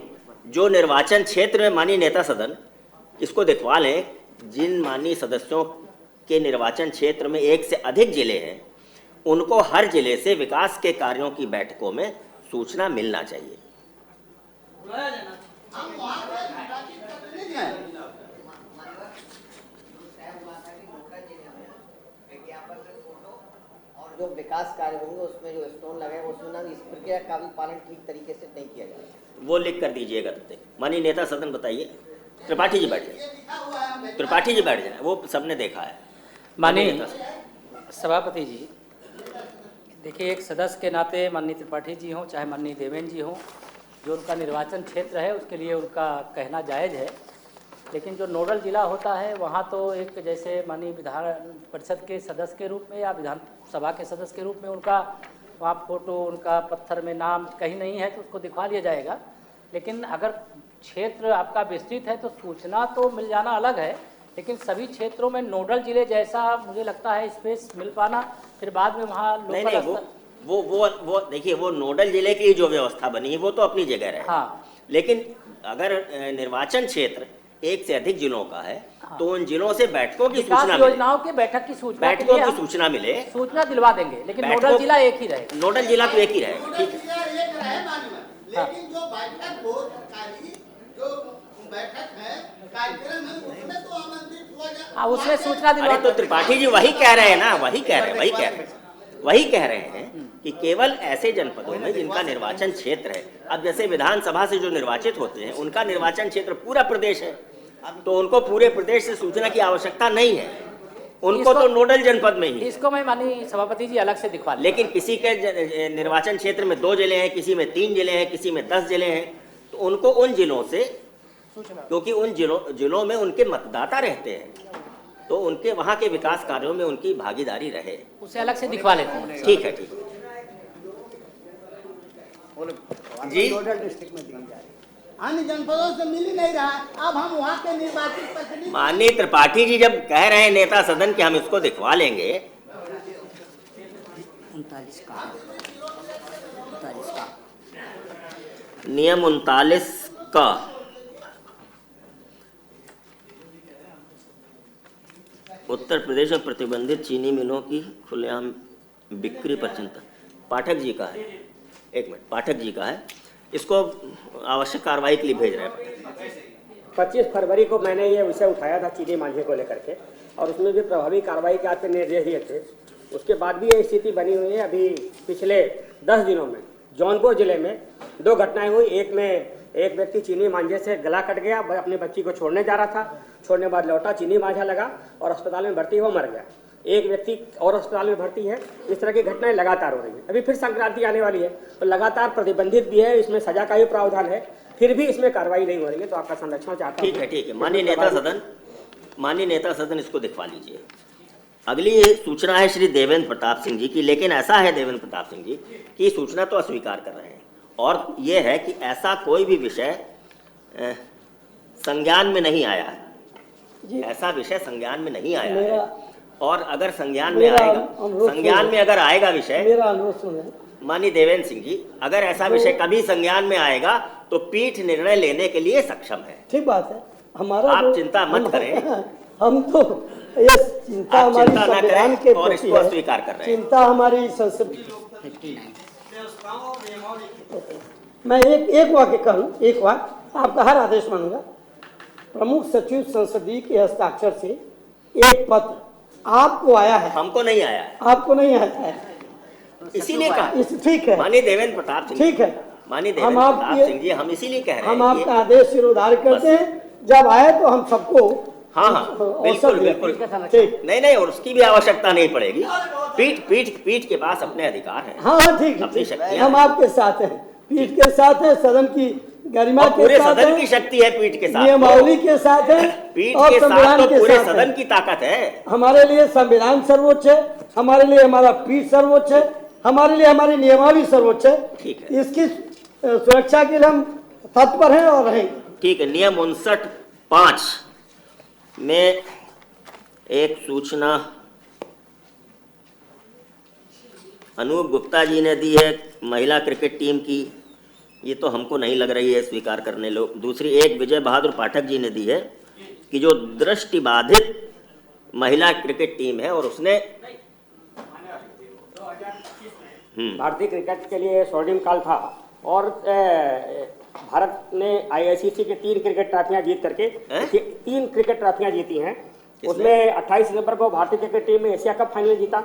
जो निर्वाचन क्षेत्र में माननीय नेता सदन, इसको दिखवा लें, जिन माननीय सदस्यों के निर्वाचन क्षेत्र में 1 से अधिक जिले हैं उनको हर जिले से विकास के कार्यों की बैठकों में सूचना मिलना चाहिए। और जो विकास कार्य होंगे उसमें जो स्टोन लगे उसमें इस प्रक्रिया का भी पालन ठीक तरीके से नहीं किया जाएगा। वो लिख कर दीजिएगा। माननीय नेता सदन बताइए। त्रिपाठी जी बैठ जाए, त्रिपाठी जी बैठ जाए, वो सबने देखा है। माननीय सभापति जी, देखिए, एक सदस्य के नाते माननीय त्रिपाठी जी हों चाहे माननीय देवेंद्र जी हों, जो उनका निर्वाचन क्षेत्र है उसके लिए उनका कहना जायज़ है, लेकिन जो नोडल जिला होता है वहाँ तो एक जैसे माननीय विधान परिषद के सदस्य के रूप में या विधानसभा के सदस्य के रूप में उनका वहाँ फोटो, उनका पत्थर में नाम कहीं नहीं है तो उसको दिखवा लिया जाएगा। लेकिन अगर क्षेत्र आपका विस्तृत है तो सूचना तो मिल जाना अलग है, लेकिन सभी क्षेत्रों में नोडल जिले जैसा मुझे लगता है स्पेस मिल पाना, फिर बाद में वहाँ वो देखिए, वो नोडल जिले की जो व्यवस्था बनी है वो तो अपनी जगह रहे। हाँ। लेकिन अगर निर्वाचन क्षेत्र एक से अधिक जिलों का है, तो उन जिलों से बैठकों की सूचना मिले, योजनाओं के बैठक की सूचना, बैठकों की सूचना मिले, सूचना दिलवा देंगे, लेकिन नोडल जिला एक ही रहे। नोडल जिला तो एक ही रहे, ठीक है। लेकिन जो बैठक हो सरकारी, जो बैठक है कार्यक्रम है, उसमें तो आमंत्रित हुआ जाए, उसमें सूचना दिलवा। अरे तो त्रिपाठी जी वही कह रहे हैं ना, वही कह रहे हैं कि केवल ऐसे जनपदों में जिनका निर्वाचन क्षेत्र है, अब जैसे विधानसभा से जो निर्वाचित होते हैं उनका निर्वाचन क्षेत्र पूरा प्रदेश है, तो उनको पूरे प्रदेश से सूचना की आवश्यकता नहीं है, उनको तो नोडल जनपद में ही। इसको मैं माननीय सभापति जी अलग से दिखवा। लेकिन किसी के निर्वाचन क्षेत्र में 2 जिले हैं, किसी में 3 जिले हैं, किसी में 10 जिले हैं, तो उनको उन जिलों से, क्योंकि उन जिलों में उनके मतदाता रहते हैं, तो उनके वहाँ के विकास कार्यों में उनकी भागीदारी रहे, उसे अलग से दिखवा लेते हैं। ठीक है, ठीक है जी। नोडल डिस्ट्रिक्ट में दी जा रही है, अन्य जनपदों से मिल ही नहीं रहा। अब हम वहाँ के निर्वाचित प्रतिनिधि, माननीय त्रिपाठी जी जब कह रहे हैं नेता सदन के हम इसको दिखवा लेंगे, 39 का नियम 39 का उत्तर प्रदेश में प्रतिबंधित चीनी मिलों की खुलेआम बिक्री पर चिंता, पाठक जी का है, एक मिनट, पाठक जी का है, इसको आवश्यक कार्रवाई के लिए भेज रहे हैं। 25 फरवरी को मैंने ये विषय उठाया था चीनी मांझे को लेकर के, और उसमें भी प्रभावी कार्रवाई के आपके निर्देश दिए थे। उसके बाद भी ये स्थिति बनी हुई है। अभी पिछले 10 दिनों में जौनपुर जिले में 2 घटनाएं हुई। एक में एक व्यक्ति चीनी मांझे से गला कट गया, अपनी बच्ची को छोड़ने जा रहा था, छोड़ने बाद लौटा, चीनी मांझा लगा और अस्पताल में भर्ती हुआ, मर गया। एक व्यक्ति और अस्पताल में भर्ती है। इस तरह की घटनाएं लगातार हो रही हैं। अभी फिर संक्रांति आने वाली है, तो लगातार प्रतिबंधित भी है, इसमें सजा का भी प्रावधान है, फिर भी इसमें कार्रवाई नहीं हो रही है, तो आपका संरक्षण चाहता हूं। ठीक है, ठीक है। माननीय नेता सदन इसको दिखवा लीजिए। अगली सूचना है श्री देवेंद्र प्रताप सिंह जी की, लेकिन ऐसा है देवेंद्र प्रताप सिंह जी की सूचना तो अस्वीकार कर रहे हैं, और ये है कि ऐसा कोई भी विषय संज्ञान में नहीं आया है, ऐसा विषय संज्ञान में नहीं आया है, और अगर संज्ञान में अगर आएगा विषय, मेरा अनुरोध सुने माननीय देवेंद्र सिंह जी, अगर ऐसा विषय कभी संज्ञान में आएगा तो पीठ निर्णय लेने के लिए सक्षम है। ठीक बात है, हमारा आप चिंता मत करें, हम तो ये चिंता हमारी संविधान के और इसको अस्वीकार कर रहे हैं। चिंता हमारी संसद। मैं एक वाक्य कहूँ, एक वाक्य आपका हर आदेश मानूंगा। प्रमुख सचिव संसदीय के हस्ताक्षर से एक पत्र आपको आया है, हमको नहीं आया है। आपको नहीं आया है, इसीलिए कहा। ठीक है माननीय देवेंद्र प्रताप सिंह, ठीक है, माननीय देवेंद्र प्रताप सिंह जी, हम इसीलिए कह रहे हैं, हम आपका आदेश सिरोधार्य करते हैं। जब आए तो हम सबको, हाँ, बिल्कुल बिल्कुल, नहीं, और उसकी भी आवश्यकता नहीं पड़ेगी। पीठ के पास अपने अधिकार हैं। हाँ, ठीक है, हम आपके साथ हैं, पीठ के साथ हैं, सदन की गरिमा के पूरे साथ सदन की शक्ति है पीठ के साथ, नियमावली के साथ है, पीठ और के साथ संविधान तो के पूरे साथ सदन की ताकत है। हमारे लिए संविधान सर्वोच्च है, हमारे लिए हमारा पीठ सर्वोच्च है, हमारे लिए हमारी नियमावली सर्वोच्च है। ठीक है, इसकी सुरक्षा के लिए हम तत्पर हैं और रहेंगे। ठीक है। नियम 59(5) में एक सूचना अनूप गुप्ता जी ने दी है महिला क्रिकेट टीम की, ये तो हमको नहीं लग रही है स्वीकार करने लोग। दूसरी एक विजय बहादुर पाठक जी ने दी है कि जो दृष्टिबाधित महिला क्रिकेट टीम है और उसने भारतीय क्रिकेट के लिए स्वर्णिम काल था, और भारत ने ICC के 3 क्रिकेट ट्रॉफियां जीत करके 3 क्रिकेट ट्रॉफियां जीती हैं। उसमें 28 सितंबर को भारतीय क्रिकेट टीम में एशिया कप फाइनल जीता।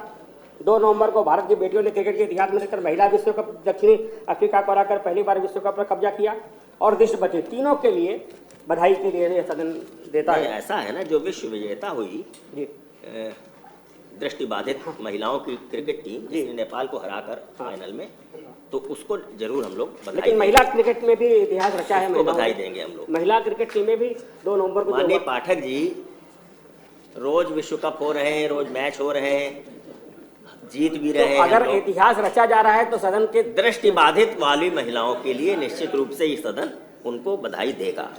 2 नवंबर को भारत की बेटियों ने क्रिकेट के इतिहास में रहकर महिला विश्व कप दक्षिणी अफ्रीका को हराकर पहली बार विश्व कप पर कब्जा किया, और दृष्टि बचे तीनों के लिए बधाई के लिए सदन देता है। ऐसा है ना, जो विश्व विजेता हुई दृष्टिबाधित महिलाओं की क्रिकेट टीम जिसने नेपाल को हराकर फाइनल में, तो उसको जरूर हम लोग बधाई। लेकिन महिला क्रिकेट में भी इतिहास रचा है, उसको बधाई देंगे हम लोग। महिला क्रिकेट टीमें भी 2 नवंबर को। माननीय पाठक जी, रोज विश्व कप हो रहे हैं, रोज मैच हो रहे हैं, जीत भी रहे हैं। अगर इतिहास रचा जा रहा है तो सदन के दृष्टिबाधित वाली महिलाओं के लिए निश्चित रूप से ये सदन उनको बधाई देगा।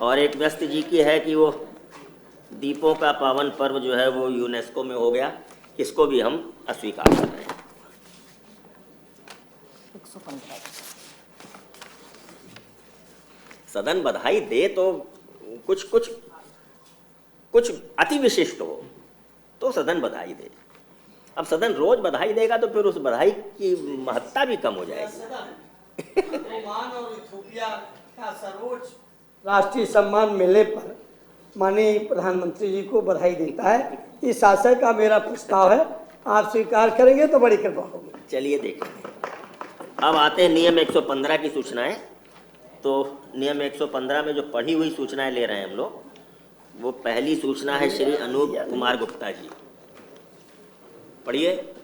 और एक व्यस्त जी की है कि वो दीपों का पावन पर्व जो है वो यूनेस्को में हो गया, इसको भी हम अस्वीकार कर रहे हैं। सदन बधाई दे तो कुछ अति विशिष्ट हो तो सदन बधाई दे। अब सदन रोज बधाई देगा तो फिर उस बधाई की महत्ता भी कम हो जाएगी। ओमान और इथियोपिया का सर्वोच्च राष्ट्रीय सम्मान मिलने पर माननीय प्रधानमंत्री जी को बधाई देता है। इस आशय का मेरा प्रस्ताव है, आप स्वीकार करेंगे तो बड़ी कृपा होगी। चलिए देखेंगे। अब आते हैं नियम 115 की सूचनाएं। तो नियम 115 में जो पढ़ी हुई सूचनाएं ले रहे हैं हम लोग, वो पहली सूचना है श्री अनूप कुमार गुप्ता जी, पढ़िए।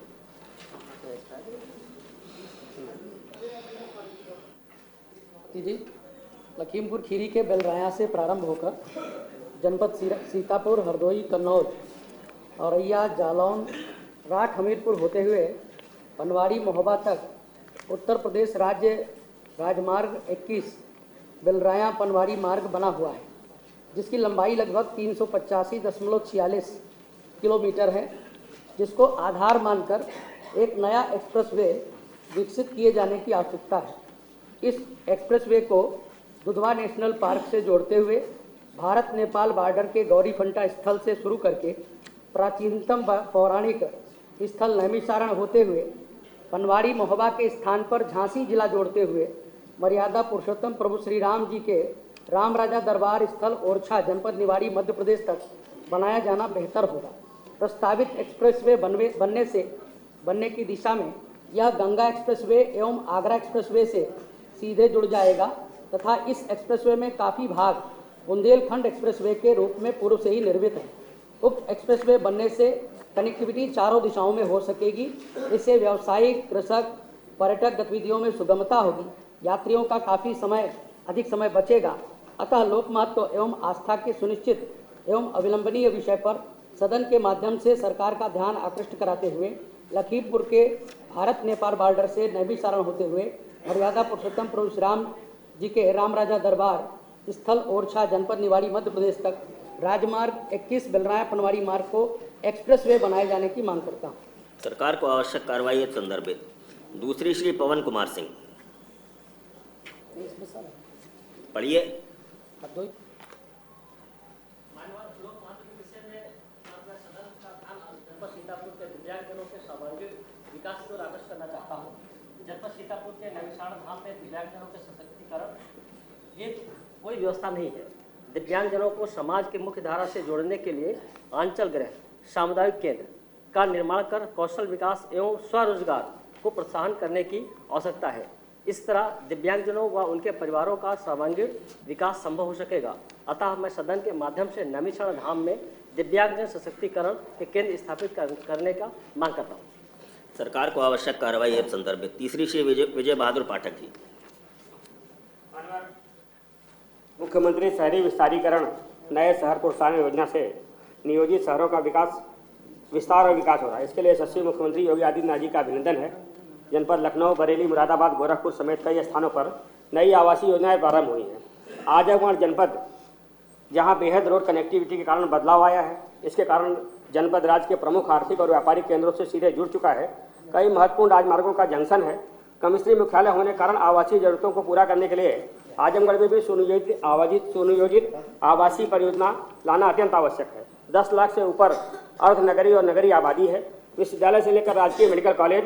जी, लखीमपुर खीरी के बेलराया से प्रारंभ होकर जनपद सीतापुर, हरदोई, कन्नौज, औरैया, जालौन, राठ, हमीरपुर होते हुए बनवाड़ी, महोबा तक उत्तर प्रदेश राज्य राजमार्ग 21 बेलराया पनवाड़ी मार्ग बना हुआ है, जिसकी लंबाई लगभग 385.46 किलोमीटर है, जिसको आधार मानकर एक नया एक्सप्रेसवे विकसित किए जाने की आवश्यकता है। इस एक्सप्रेसवे को दुधवा नेशनल पार्क से जोड़ते हुए भारत नेपाल बॉर्डर के गौरीफंटा स्थल से शुरू करके प्राचीनतम पौराणिक स्थल नैमिषारण होते हुए पनवाड़ी महोबा के स्थान पर झांसी जिला जोड़ते हुए मर्यादा पुरुषोत्तम प्रभु श्री राम जी के राम राजा दरबार स्थल ओरछा जनपद निवाड़ी मध्य प्रदेश तक बनाया जाना बेहतर होगा। प्रस्तावित एक्सप्रेसवे बनने की दिशा में यह गंगा एक्सप्रेसवे एवं आगरा एक्सप्रेसवे से सीधे जुड़ जाएगा तथा इस एक्सप्रेसवे में काफ़ी भाग बुंदेलखंड एक्सप्रेसवे के रूप में पूर्व से ही निर्मित है। उक्त एक्सप्रेसवे बनने से कनेक्टिविटी चारों दिशाओं में हो सकेगी। इससे व्यावसायिक, कृषक, पर्यटक गतिविधियों में सुगमता होगी, यात्रियों का काफ़ी अधिक समय बचेगा। अतः लोकमहत्व एवं आस्था के सुनिश्चित एवं अविलंबनीय विषय पर सदन के माध्यम से सरकार का ध्यान आकृष्ट कराते हुए लखीमपुर के भारत नेपाल बॉर्डर से नैमिषारण होते हुए मर्यादा पुरुषोत्तम प्रभु श्री राम जी के राम राजा दरबार स्थल ओरछा जनपद निवाड़ी मध्य प्रदेश तक राजमार्ग 21 बेलराया पनवाड़ी मार्ग को एक्सप्रेसवे बनाए जाने की मांग करता हूँ। सरकार को आवश्यक कार्रवाई संदर्भित। दूसरी श्री पवन कुमार सिंह, पढ़िए। सीतापुर के दिव्यांगजनों के सर्वांगीण विकास को आकर्षित करना चाहता हूँ। जनपद सीतापुर के नैमिषारण धाम में दिव्यांगजनों के सशक्तिकरण ये कोई व्यवस्था नहीं है। दिव्यांगजनों को समाज के मुख्य धारा से जोड़ने के लिए आंचल गृह, सामुदायिक केंद्र का निर्माण कर कौशल विकास एवं स्वरोजगार को प्रोत्साहन करने की आवश्यकता है। इस तरह दिव्यांगजनों व उनके परिवारों का सर्वांगीण विकास संभव हो सकेगा। अतः मैं सदन के माध्यम से नैमिषारण धाम में दिव्यांगजन सशक्तिकरण के केंद्र स्थापित करने का मांग करता हूँ। सरकार को आवश्यक कार्रवाई संदर्भित। तीसरी श्री विजय बहादुर पाठक जी, मुख्यमंत्री शहरी विस्तारीकरण नए शहर प्रोत्साहन योजना से नियोजित शहरों का विस्तार और विकास हो रहा है। इसके लिए यशस्वी मुख्यमंत्री योगी आदित्यनाथ जी का अभिनंदन है। जनपद लखनऊ, बरेली, मुरादाबाद, गोरखपुर समेत कई स्थानों पर नई आवासीय योजनाएं प्रारंभ हुई हैं। आजमगढ़ जनपद जहां बेहद रोड कनेक्टिविटी के कारण बदलाव आया है, इसके कारण जनपद राज्य के प्रमुख आर्थिक और व्यापारिक केंद्रों से सीधे जुड़ चुका है। कई महत्वपूर्ण राजमार्गों का जंक्शन है। कमिश्नरी मुख्यालय होने के कारण आवासीय जरूरतों को पूरा करने के लिए आजमगढ़ में भी सुनियोजित आवासीय परियोजना लाना अत्यंत आवश्यक है। 10 लाख से ऊपर अर्धनगरी और नगरीय आबादी है। विश्वविद्यालय से लेकर राजकीय मेडिकल कॉलेज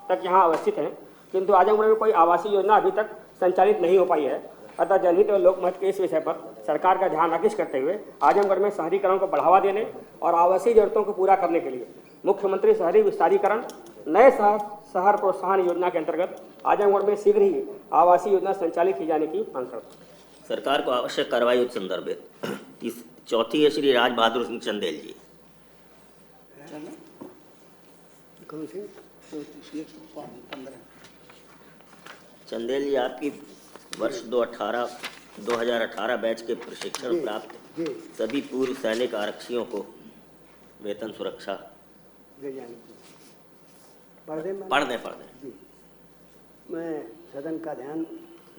तक यहाँ अवस्थित हैं, किंतु आजमगढ़ में कोई आवासीय योजना अभी तक संचालित नहीं हो पाई है। अतः जनहित और लोकमत के इस विषय पर सरकार का ध्यान आकृष्ट करते हुए आजमगढ़ में शहरीकरण को बढ़ावा देने और आवासीय जरूरतों को पूरा करने के लिए मुख्यमंत्री शहरी विस्तारीकरण नए शहर प्रोत्साहन योजना के अंतर्गत आजमगढ़ में शीघ्र ही आवासीय योजना संचालित की जाने की मांग करता हूं। सरकार को आवश्यक कार्रवाई संदर्भित। चौथी है श्री राज बहादुर सिंह चंदेल जी। चंदेल जी, आपकी वर्ष 2018 बैच के प्रशिक्षण प्राप्त सभी पूर्व सैनिक आरक्षियों को वेतन सुरक्षा पढ़ दें। मैं सदन का ध्यान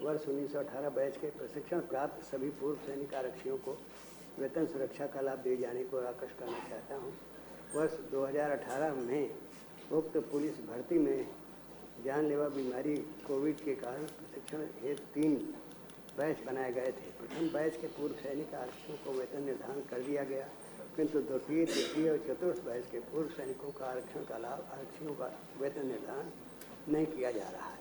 वर्ष 1918 बैच के प्रशिक्षण प्राप्त सभी पूर्व सैनिक आरक्षियों को वेतन सुरक्षा का लाभ दिए जाने को आकर्षित करना चाहता हूँ। वर्ष 2018 में उक्त पुलिस भर्ती में जानलेवा बीमारी कोविड के कारण प्रशिक्षण हेतु 3 बैच बनाए गए थे। प्रथम बैच के पूर्व सैनिक आरक्षियों को वेतन निर्धारण कर दिया गया, किंतु द्वितीय, तृतीय और चतुर्थ बैच के पूर्व सैनिकों का आरक्षण का लाभ आरक्षियों का वेतन निर्धारण नहीं किया जा रहा है।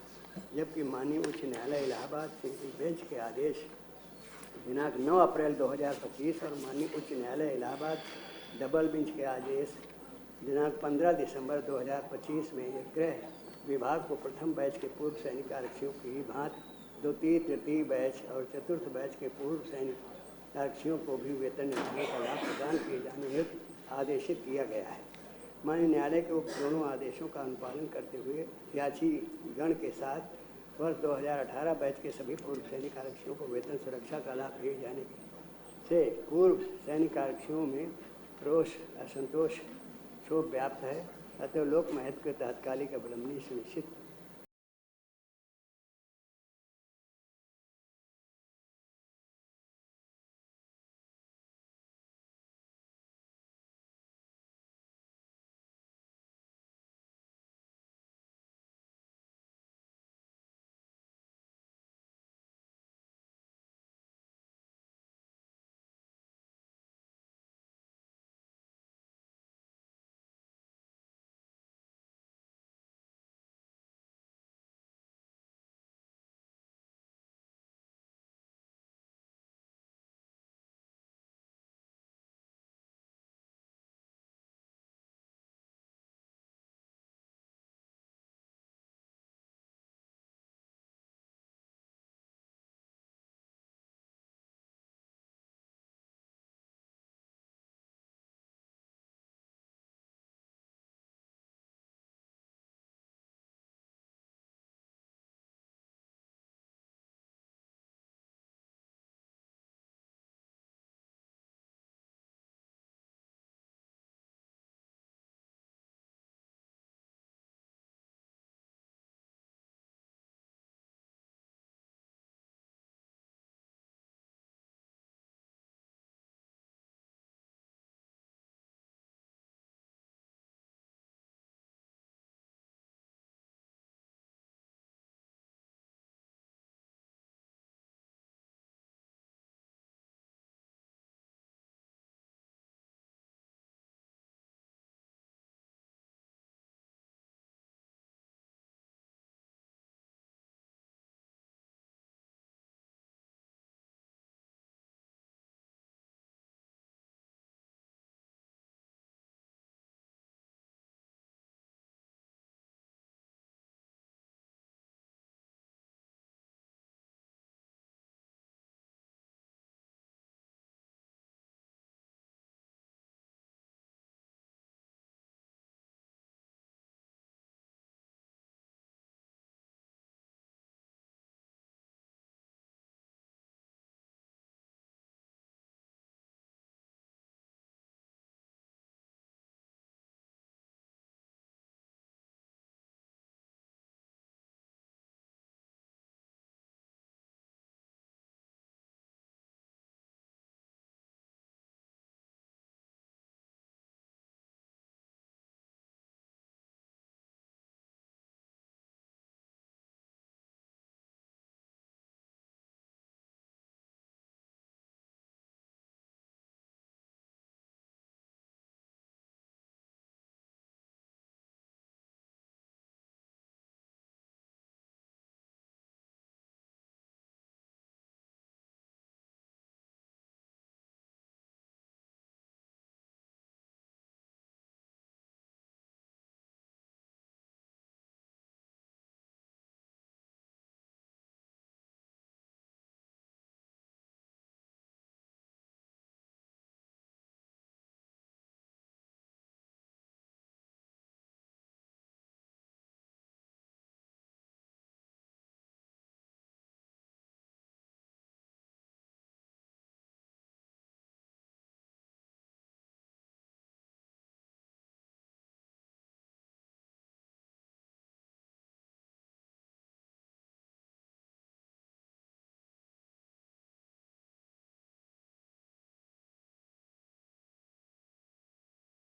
जबकि माननीय उच्च न्यायालय इलाहाबाद सिंगल बेंच के आदेश दिनांक 9 अप्रैल 2025 और माननीय उच्च न्यायालय इलाहाबाद डबल बेंच के आदेश दिनांक 15 दिसंबर 2025 में एक गृह विभाग को प्रथम बैच के पूर्व सैनिक आरक्षियों की भांति द्वितीय, तृतीय बैच और चतुर्थ बैच के पूर्व सैनिक आरक्षियों को भी वेतन निर्धारण का लाभ प्रदान किए जाने हेतु आदेशित किया गया है। माननीय न्यायालय के उक्त दोनों आदेशों का अनुपालन करते हुए याची गण के साथ वर्ष 2018 बैच के सभी पूर्व सैनिक आरक्षियों को वेतन सुरक्षा का लाभ दिए जाने से पूर्व सैनिक आरक्षियों में रोष, असंतोष, क्षोभ व्याप्त है। अतः लोक महत्व के तात्कालिक अवलंबनी सुनिश्चित